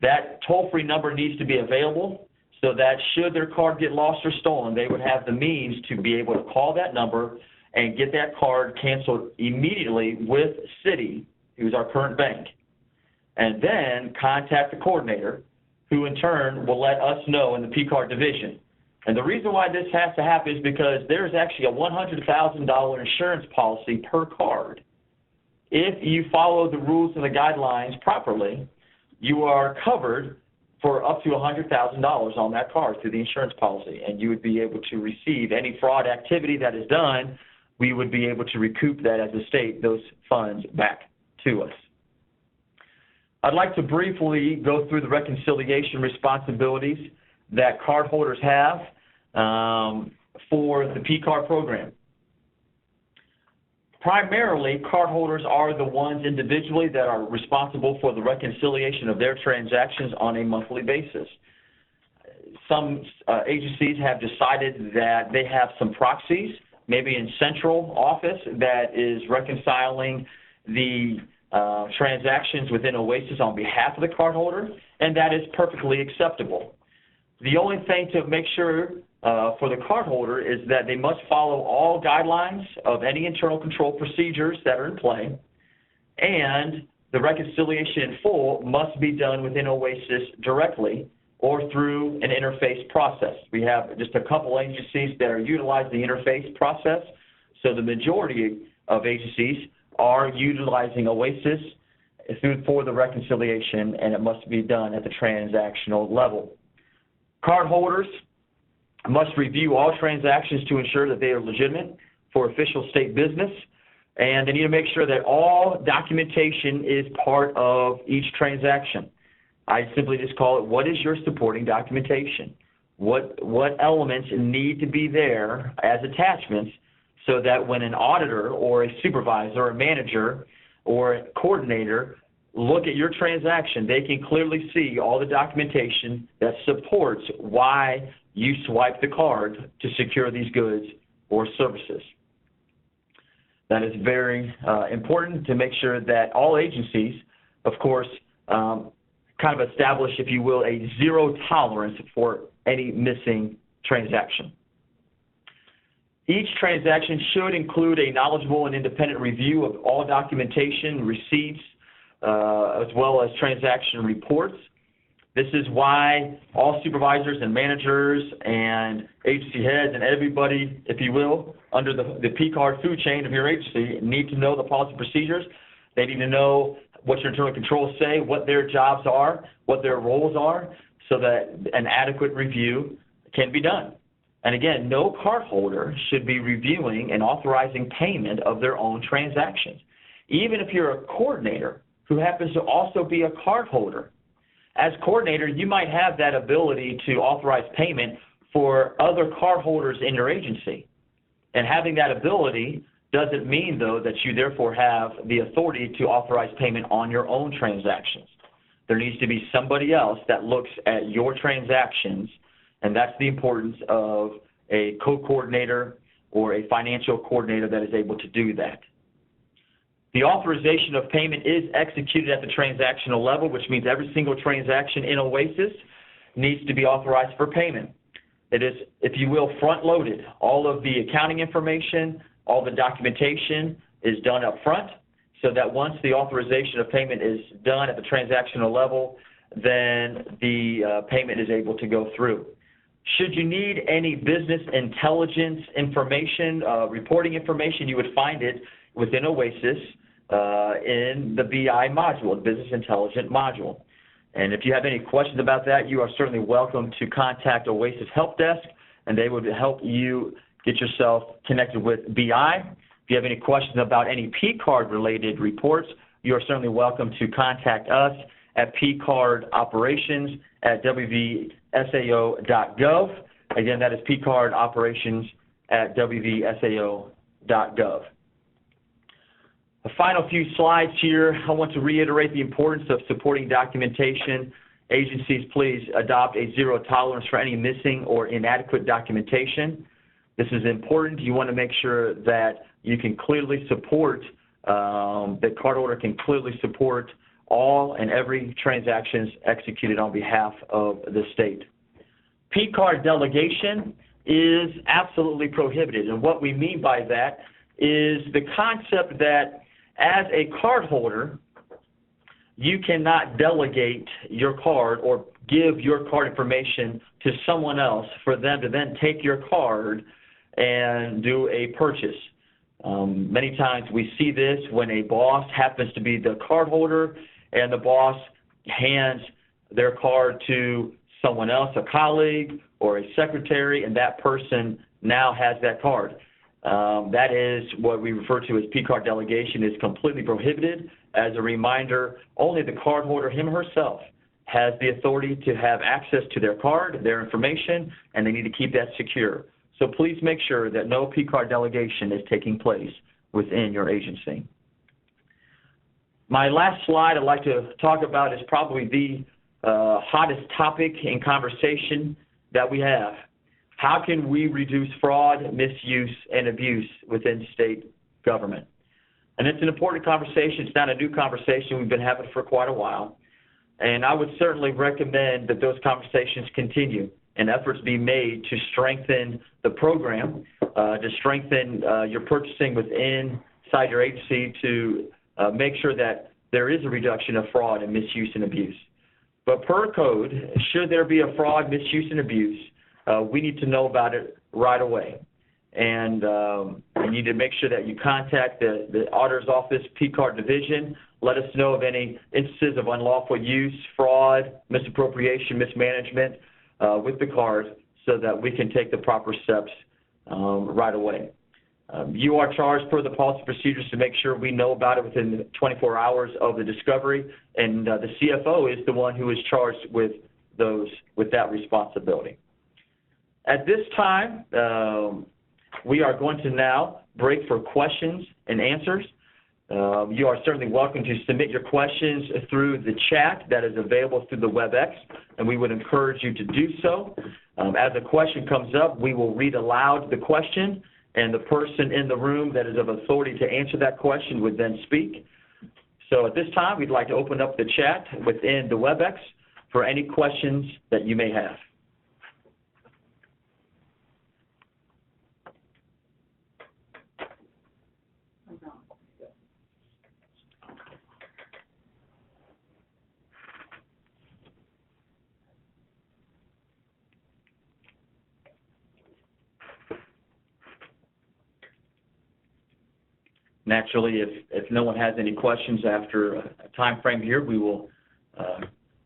That toll-free number needs to be available so that should their card get lost or stolen, they would have the means to be able to call that number and get that card canceled immediately with Citi, who's our current bank, and then contact the coordinator, who in turn will let us know in the PCard division. And the reason why this has to happen is because there's actually a $100,000 insurance policy per card. If you follow the rules and the guidelines properly, you are covered for up to $100,000 on that card through the insurance policy, and you would be able to receive any fraud activity that is done. We would be able to recoup that as a state, those funds back to us. I'd like to briefly go through the reconciliation responsibilities that cardholders have for the PCard program. Primarily, cardholders are the ones individually that are responsible for the reconciliation of their transactions on a monthly basis. Some agencies have decided that they have some proxies, maybe in central office, that is reconciling the transactions within Oasis on behalf of the cardholder, and that is perfectly acceptable. The only thing to make sure for the cardholder is that they must follow all guidelines of any internal control procedures that are in play, and the reconciliation in full must be done within Oasis directly or through an interface process. We have just a couple agencies that are utilizing the interface process, so the majority of agencies are utilizing Oasis for the reconciliation, and it must be done at the transactional level. Cardholders must review all transactions to ensure that they are legitimate for official state business, and they need to make sure that all documentation is part of each transaction. I simply just call it, what is your supporting documentation? What elements need to be there as attachments so that when an auditor or a supervisor or a manager or a coordinator look at your transaction, they can clearly see all the documentation that supports why you swipe the card to secure these goods or services. That is very important to make sure that all agencies, of course, kind of establish, if you will, a zero tolerance for any missing transaction. Each transaction should include a knowledgeable and independent review of all documentation, receipts, as well as transaction reports. This is why all supervisors and managers and agency heads and everybody, if you will, under the PCard food chain of your agency need to know the policy procedures. They need to know what your internal controls say, what their jobs are, what their roles are, so that an adequate review can be done. And again, no cardholder should be reviewing and authorizing payment of their own transactions. Even if you're a coordinator who happens to also be a cardholder, as coordinator, you might have that ability to authorize payment for other cardholders in your agency. And having that ability doesn't mean, though, that you therefore have the authority to authorize payment on your own transactions. There needs to be somebody else that looks at your transactions, and that's the importance of a co-coordinator or a financial coordinator that is able to do that. The authorization of payment is executed at the transactional level, which means every single transaction in Oasis needs to be authorized for payment. It is, if you will, front-loaded. All of the accounting information, all the documentation is done up front, so that once the authorization of payment is done at the transactional level, then the payment is able to go through. Should you need any business intelligence information, reporting information, you would find it within Oasis in the BI module, the Business Intelligence module. And if you have any questions about that, you are certainly welcome to contact Oasis Help Desk, and they would help you get yourself connected with BI. If you have any questions about any PCard-related reports, you are certainly welcome to contact us at pcardoperations@wvsao.gov. Again, that is pcardoperations@wvsao.gov. The final few slides here, I want to reiterate the importance of supporting documentation. Agencies, please adopt a zero tolerance for any missing or inadequate documentation. This is important. You want to make sure that you can clearly support, the cardholder can clearly support all and every transactions executed on behalf of the state. PCard delegation is absolutely prohibited, and what we mean by that is the concept that as a cardholder, you cannot delegate your card or give your card information to someone else for them to then take your card and do a purchase. Many times we see this when a boss happens to be the cardholder and the boss hands their card to someone else, a colleague or a secretary, and that person now has that card. That is what we refer to as PCard delegation. Is completely prohibited. As a reminder, only the cardholder, him or herself, has the authority to have access to their card, their information, and they need to keep that secure. So please make sure that no PCard delegation is taking place within your agency. My last slide I'd like to talk about is probably the hottest topic in conversation that we have. How can we reduce fraud, misuse, and abuse within state government? And it's an important conversation. It's not a new conversation. We've been having it for quite a while. And I would certainly recommend that those conversations continue and efforts be made to strengthen the program, to strengthen your purchasing inside your agency, to make sure that there is a reduction of fraud and misuse and abuse. But per code, should there be a fraud, misuse, and abuse, we need to know about it right away. And you need to make sure that you contact the Auditor's Office, PCard Division. Let us know of any instances of unlawful use, fraud, misappropriation, mismanagement with the card so that we can take the proper steps right away. You are charged per the policy procedures to make sure we know about it within 24 hours of the discovery, and the CFO is the one who is charged with that responsibility. At this time, we are going to now break for questions and answers. You are certainly welcome to submit your questions through the chat that is available through the WebEx, and we would encourage you to do so. As a question comes up, we will read aloud the question, and the person in the room that is of authority to answer that question would then speak. So at this time, we'd like to open up the chat within the WebEx for any questions that you may have. Naturally, if no one has any questions after a time frame here, we will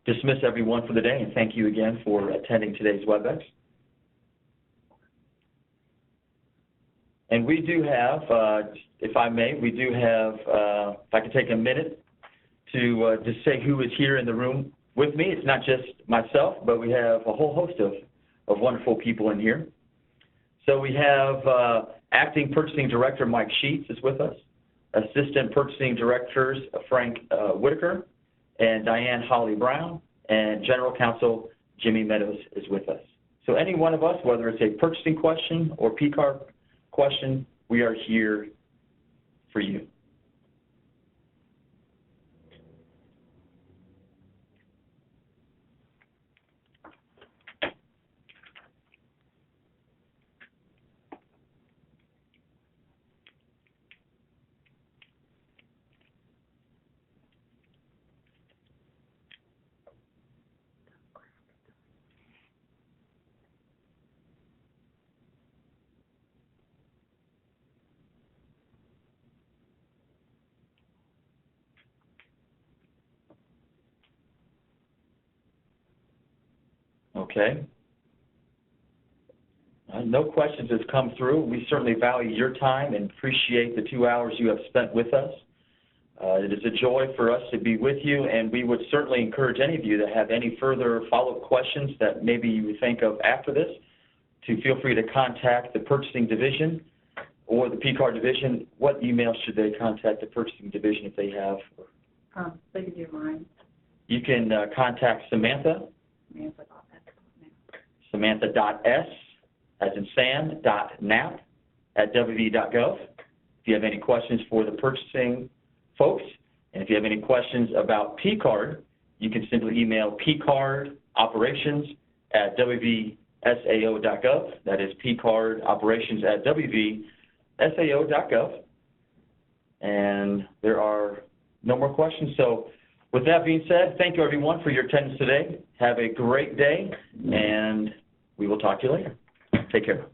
dismiss everyone for the day, and thank you again for attending today's WebEx. And we do have, if I may, we do have, if I could take a minute to just say who is here in the room with me. It's not just myself, but we have a whole host of wonderful people in here. So we have Acting Purchasing Director Mike Sheets is with us, Assistant Purchasing Directors Frank Whitaker and Diane Holly Brown, and General Counsel Jimmy Meadows is with us. So any one of us, whether it's a purchasing question or PCard question, we are here for you. Okay. No questions has come through. We certainly value your time and appreciate the 2 hours you have spent with us. It is a joy for us to be with you, and we would certainly encourage any of you that have any further follow-up questions that maybe you would think of after this to feel free to contact the Purchasing Division or the PCard Division. What email should they contact the Purchasing Division if they have? They can do mine. You can contact Samantha. Samantha.s, as in sam.knapp @wv.gov. If you have any questions for the purchasing folks, and if you have any questions about PCard, you can simply email pcardoperations@wvsao.gov. That is pcardoperations@wvsao.gov. And there are no more questions. So with that being said, thank you everyone for your attendance today. Have a great day, and we will talk to you later. Take care.